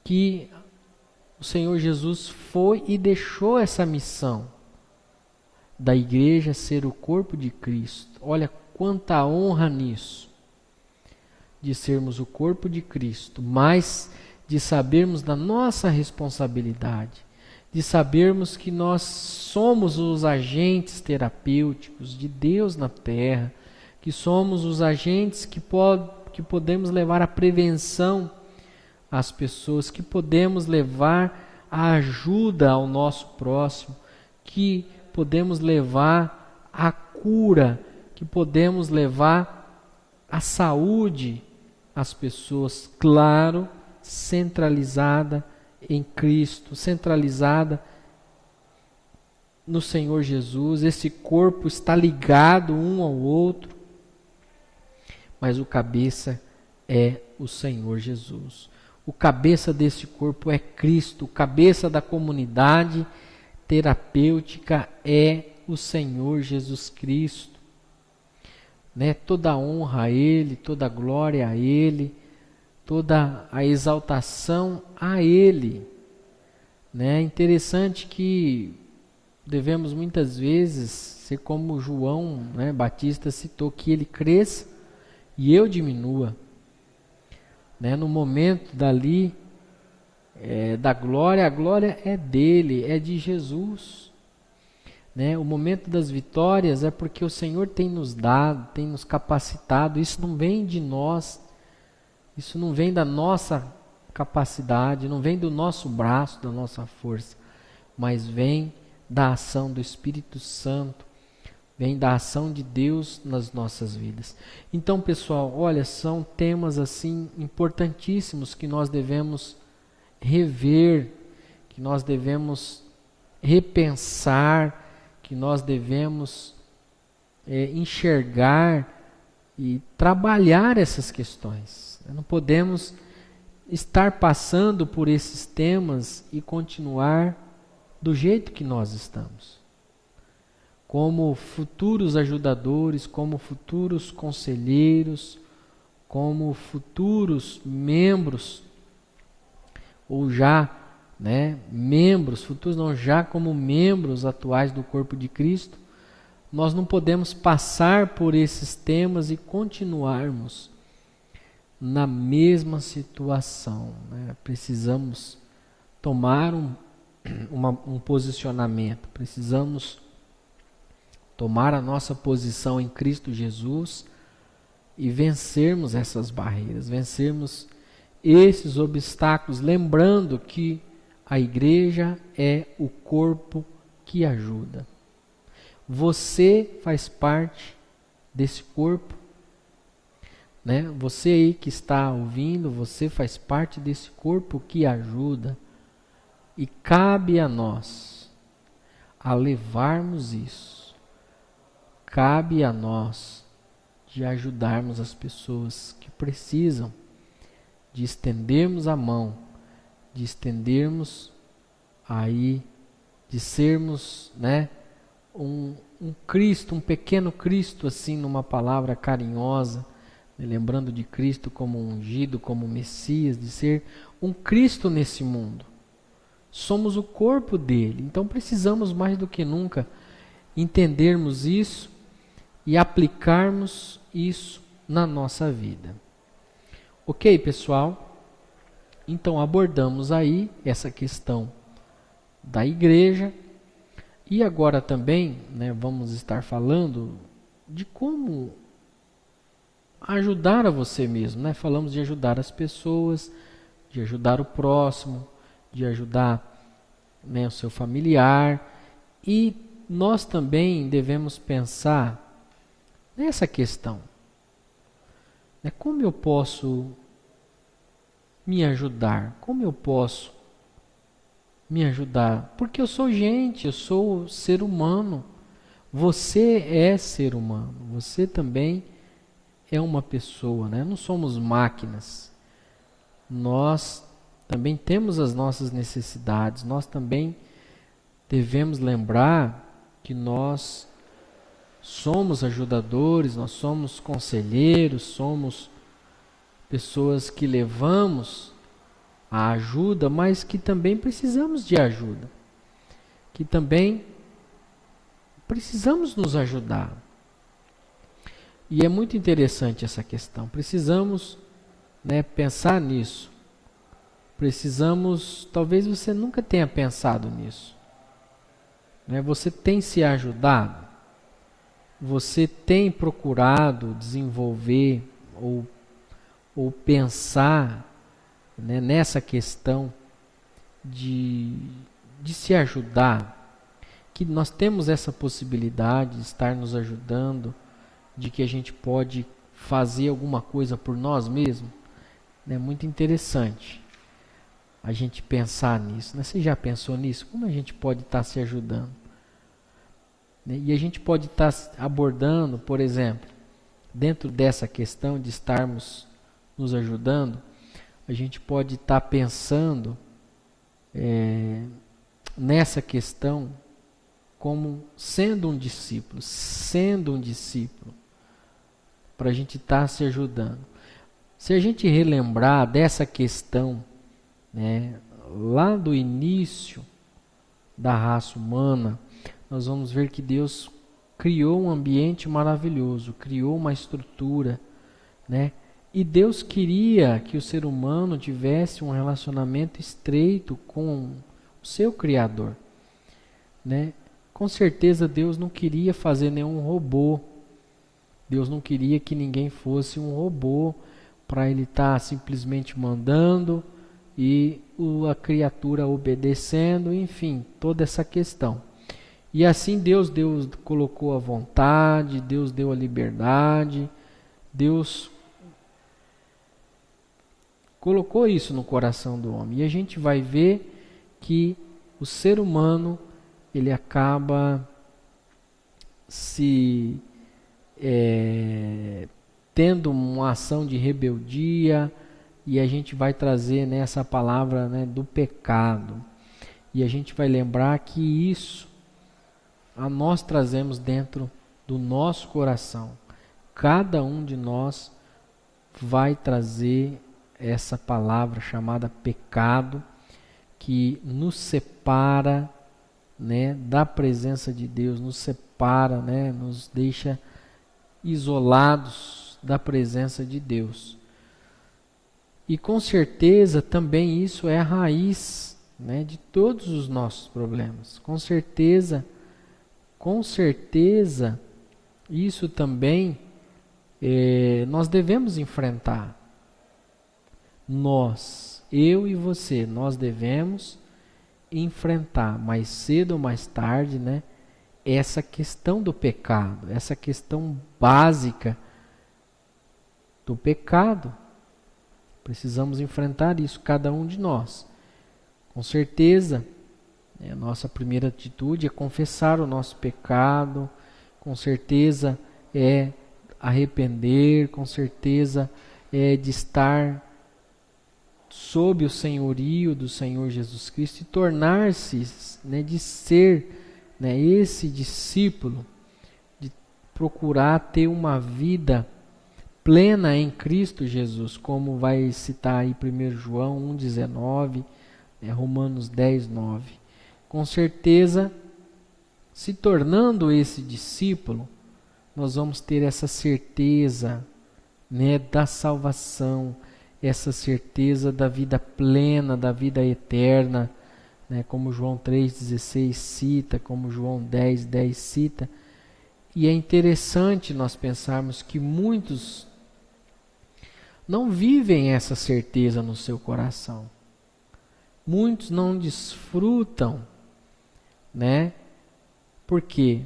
que o Senhor Jesus foi e deixou essa missão da igreja ser o corpo de Cristo. Olha quanta honra nisso, de sermos o corpo de Cristo, mas de sabermos da nossa responsabilidade, de sabermos que nós somos os agentes terapêuticos de Deus na terra, que somos os agentes que podemos levar a prevenção às pessoas, que podemos levar a ajuda ao nosso próximo, que podemos levar a cura, que podemos levar a saúde às pessoas, claro, centralizada em Cristo, centralizada no Senhor Jesus. Esse corpo está ligado um ao outro, mas o cabeça é o Senhor Jesus. O cabeça desse corpo é Cristo, o cabeça da comunidade terapêutica é o Senhor Jesus Cristo. Né? Toda a honra a Ele, toda a glória a Ele, toda a exaltação a Ele. Né? É interessante que devemos muitas vezes ser como João, né, Batista citou, que ele cresça e eu diminua. Né? No momento dali, da glória, a glória é dele, é de Jesus. Né? O momento das vitórias é porque o Senhor tem nos dado, tem nos capacitado. Isso não vem de nós, isso não vem da nossa capacidade, não vem do nosso braço, da nossa força, mas vem da ação do Espírito Santo, vem da ação de Deus nas nossas vidas. Então, pessoal, olha, são temas assim importantíssimos que nós devemos rever, que nós devemos repensar, que nós devemos enxergar e trabalhar essas questões. Não podemos estar passando por esses temas e continuar do jeito que nós estamos. Como futuros ajudadores, como futuros conselheiros, como futuros membros, ou já, né, membros, futuros não, já como membros atuais do corpo de Cristo, nós não podemos passar por esses temas e continuarmos na mesma situação. Né? Precisamos tomar um posicionamento, precisamos tomar a nossa posição em Cristo Jesus e vencermos essas barreiras, vencermos esses obstáculos, lembrando que a igreja é o corpo que ajuda. Você faz parte desse corpo, né? Você aí que está ouvindo, você faz parte desse corpo que ajuda, e cabe a nós a levarmos isso. Cabe a nós de ajudarmos as pessoas que precisam, de estendermos a mão, de estendermos aí, de sermos, né, um Cristo, um pequeno Cristo, assim, numa palavra carinhosa, né, lembrando de Cristo como ungido, como Messias, de ser um Cristo nesse mundo. Somos o corpo dele, então precisamos mais do que nunca entendermos isso e aplicarmos isso na nossa vida. Ok, pessoal? Então abordamos aí essa questão da igreja e agora também, né, vamos estar falando de como ajudar a você mesmo, né? Falamos de ajudar as pessoas, de ajudar o próximo, de ajudar, né, o seu familiar, e nós também devemos pensar nessa questão, né? Como eu posso me ajudar? Como eu posso me ajudar? Porque eu sou gente, eu sou ser humano. Você é ser humano. Você também é uma pessoa, né? Não somos máquinas. Nós também temos as nossas necessidades. Nós também devemos lembrar que nós somos ajudadores, nós somos conselheiros, somos pessoas que levamos a ajuda, mas que também precisamos de ajuda, que também precisamos nos ajudar. E é muito interessante essa questão. Precisamos, né, pensar nisso. Precisamos, talvez você nunca tenha pensado nisso, né? Você tem se ajudado? Você tem procurado desenvolver ou pensar, né, nessa questão de se ajudar, que nós temos essa possibilidade de estar nos ajudando, de que a gente pode fazer alguma coisa por nós mesmos? É muito interessante a gente pensar nisso, né? Você já pensou nisso? Como a gente pode estar se ajudando? E a gente pode estar abordando, por exemplo, dentro dessa questão de estarmos nos ajudando, a gente pode estar pensando nessa questão como sendo um discípulo, para a gente estar se ajudando. Se a gente relembrar dessa questão, né, lá do início da raça humana, nós vamos ver que Deus criou um ambiente maravilhoso, criou uma estrutura, né? E Deus queria que o ser humano tivesse um relacionamento estreito com o seu Criador, né? Com certeza Deus não queria fazer nenhum robô. Deus não queria que ninguém fosse um robô para ele estar simplesmente mandando e a criatura obedecendo, enfim, toda essa questão. E assim Deus colocou a vontade, Deus deu a liberdade, Deus colocou isso no coração do homem. E a gente vai ver que o ser humano, ele acaba tendo uma ação de rebeldia, e a gente vai trazer, né, essa palavra, né, do pecado. E a gente vai lembrar que isso nós trazemos dentro do nosso coração. Cada um de nós vai trazer essa palavra chamada pecado, que nos separa, né, da presença de Deus, nos separa, né, nos deixa isolados da presença de Deus. E com certeza também isso é a raiz, né, de todos os nossos problemas. Com certeza isso também nós devemos enfrentar. Eu e você, nós devemos enfrentar mais cedo ou mais tarde, né, essa questão do pecado, essa questão básica do pecado. Precisamos enfrentar isso, cada um de nós. Com certeza, a nossa primeira atitude é confessar o nosso pecado, com certeza é arrepender, com certeza de estar sob o senhorio do Senhor Jesus Cristo e tornar-se, né, de ser, né, esse discípulo, de procurar ter uma vida plena em Cristo Jesus, como vai citar aí 1 João 1,19, Romanos 10,9. Com certeza, se tornando esse discípulo, nós vamos ter essa certeza, né, da salvação, essa certeza da vida plena, da vida eterna, né, como João 3,16 cita, como João 10,10 cita. E é interessante nós pensarmos que muitos não vivem essa certeza no seu coração. Muitos não desfrutam, né? Porque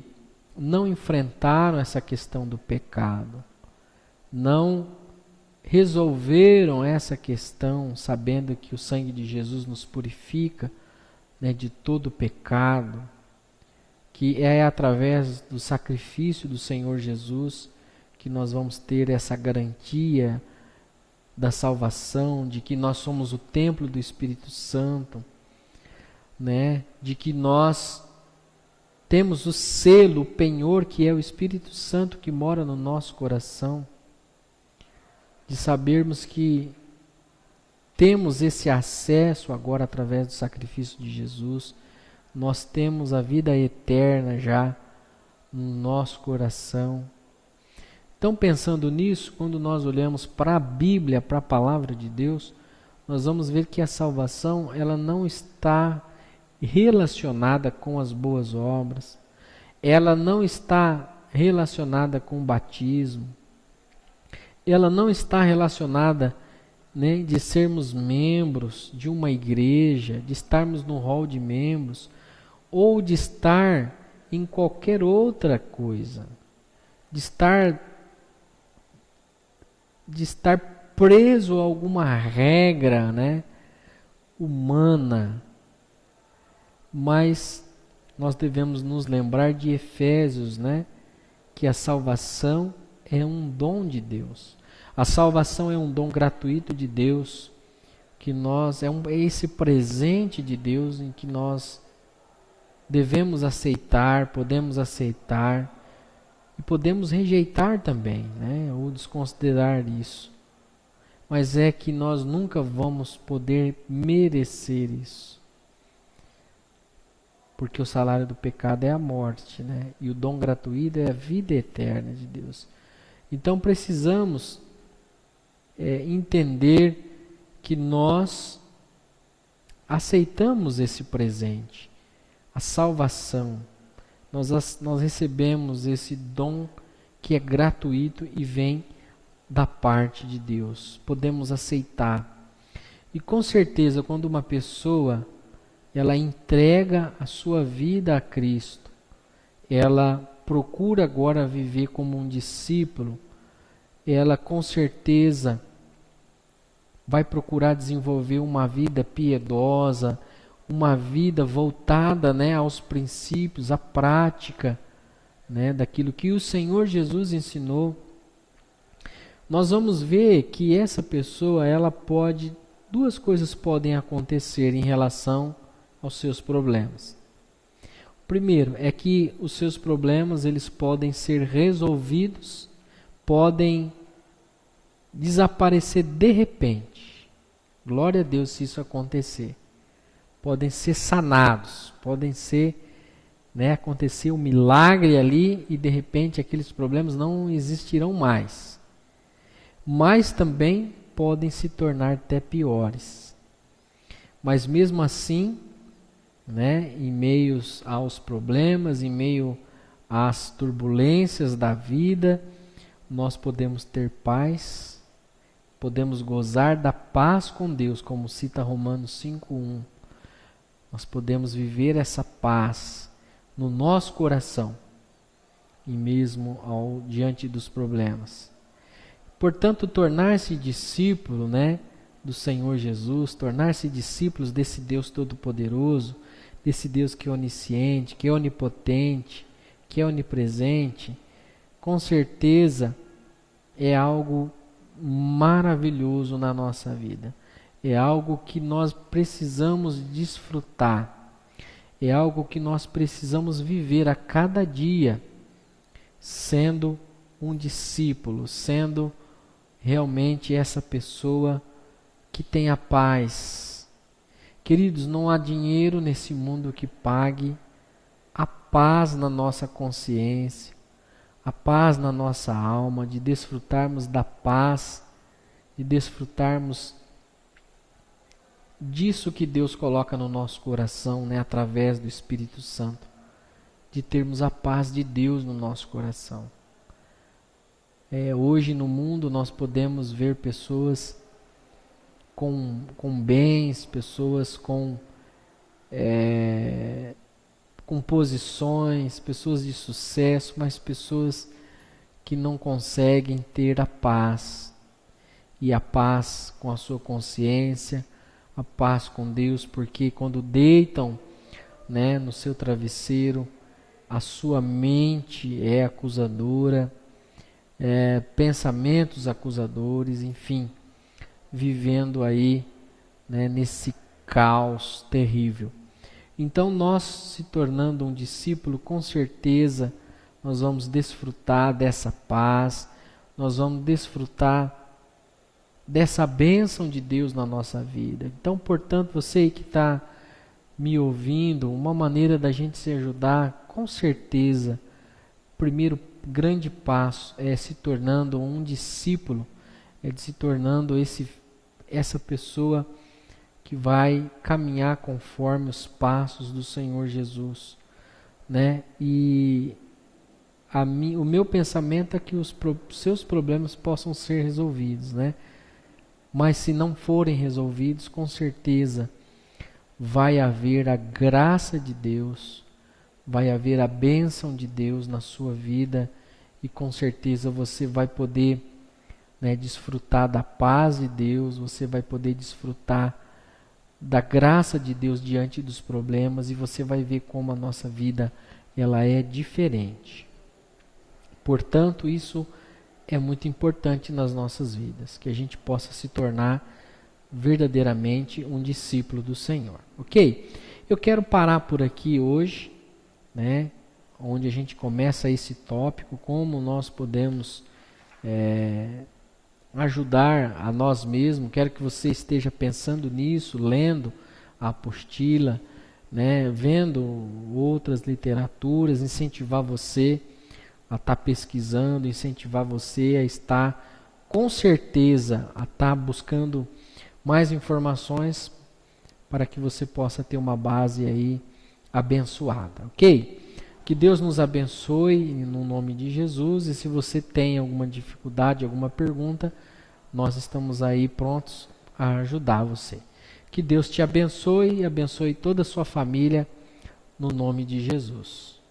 não enfrentaram essa questão do pecado. Não resolveram essa questão sabendo que o sangue de Jesus nos purifica, né, de todo pecado, que é através do sacrifício do Senhor Jesus que nós vamos ter essa garantia da salvação, de que nós somos o templo do Espírito Santo, né, de que nós temos o selo, o penhor que é o Espírito Santo que mora no nosso coração, de sabermos que temos esse acesso agora através do sacrifício de Jesus, nós temos a vida eterna já no nosso coração. Então, pensando nisso, quando nós olhamos para a Bíblia, para a Palavra de Deus, nós vamos ver que a salvação ela não está relacionada com as boas obras, ela não está relacionada com o batismo, ela não está relacionada, né, de sermos membros de uma igreja, de estarmos no hall de membros, ou de estar em qualquer outra coisa, de estar preso a alguma regra, né, humana. Mas nós devemos nos lembrar de Efésios, né, que a salvação é um dom de Deus. A salvação é um dom gratuito de Deus, que nós é esse presente de Deus em que nós devemos aceitar, podemos aceitar e podemos rejeitar também, né, ou desconsiderar isso. Mas é que nós nunca vamos poder merecer isso. Porque o salário do pecado é a morte, né? E o dom gratuito é a vida eterna de Deus. Então precisamos entender que nós aceitamos esse presente, a salvação. Nós recebemos esse dom que é gratuito e vem da parte de Deus. Podemos aceitar. E com certeza, quando uma pessoa ela entrega a sua vida a Cristo, ela procura agora viver como um discípulo, ela com certeza vai procurar desenvolver uma vida piedosa, uma vida voltada, né, aos princípios, à prática, né, daquilo que o Senhor Jesus ensinou. Nós vamos ver que essa pessoa, duas coisas podem acontecer em relação aos seus problemas. Primeiro é que os seus problemas eles podem ser resolvidos, podem desaparecer de repente. Glória a Deus se isso acontecer. Podem ser sanados, podem ser, né, acontecer um milagre ali e de repente aqueles problemas não existirão mais. Mas também podem se tornar até piores. Mas mesmo assim, né, em meio aos problemas, em meio às turbulências da vida, nós podemos ter paz, podemos gozar da paz com Deus, como cita Romanos 5:1. Nós podemos viver essa paz no nosso coração, e mesmo diante dos problemas. Portanto, tornar-se discípulo, né, do Senhor Jesus, tornar-se discípulos desse Deus Todo-Poderoso, desse Deus que é onisciente, que é onipotente, que é onipresente, com certeza é algo maravilhoso na nossa vida. É algo que nós precisamos desfrutar. É algo que nós precisamos viver a cada dia, sendo um discípulo, sendo realmente essa pessoa que tem a paz. Queridos, não há dinheiro nesse mundo que pague a paz na nossa consciência, a paz na nossa alma, de desfrutarmos da paz, de desfrutarmos disso que Deus coloca no nosso coração, né, através do Espírito Santo, de termos a paz de Deus no nosso coração. Hoje no mundo nós podemos ver pessoas com bens, pessoas com posições, pessoas de sucesso, mas pessoas que não conseguem ter a paz. E a paz com a sua consciência, a paz com Deus, porque quando deitam, né, no seu travesseiro, a sua mente é acusadora, pensamentos acusadores, enfim, vivendo aí, né, nesse caos terrível. Então nós, se tornando um discípulo, com certeza nós vamos desfrutar dessa paz, nós vamos desfrutar dessa bênção de Deus na nossa vida. Então, portanto, você que está me ouvindo, uma maneira da gente se ajudar, com certeza, o primeiro grande passo é se tornando um discípulo, é de se tornando essa pessoa que vai caminhar conforme os passos do Senhor Jesus, né? E o meu pensamento é que os seus problemas possam ser resolvidos, né? Mas se não forem resolvidos, com certeza vai haver a graça de Deus, vai haver a bênção de Deus na sua vida e com certeza você vai poder, né, desfrutar da paz de Deus, você vai poder desfrutar da graça de Deus diante dos problemas e você vai ver como a nossa vida ela é diferente. Portanto, isso é muito importante nas nossas vidas, que a gente possa se tornar verdadeiramente um discípulo do Senhor. Ok? Eu quero parar por aqui hoje, né? Onde a gente começa esse tópico, como nós podemos ajudar a nós mesmos. Quero que você esteja pensando nisso, lendo a apostila, né? Vendo outras literaturas, incentivar você a estar pesquisando, incentivar você a estar, com certeza, a estar buscando mais informações para que você possa ter uma base aí abençoada, ok? Que Deus nos abençoe no nome de Jesus, e se você tem alguma dificuldade, alguma pergunta, nós estamos aí prontos a ajudar você. Que Deus te abençoe e abençoe toda a sua família no nome de Jesus.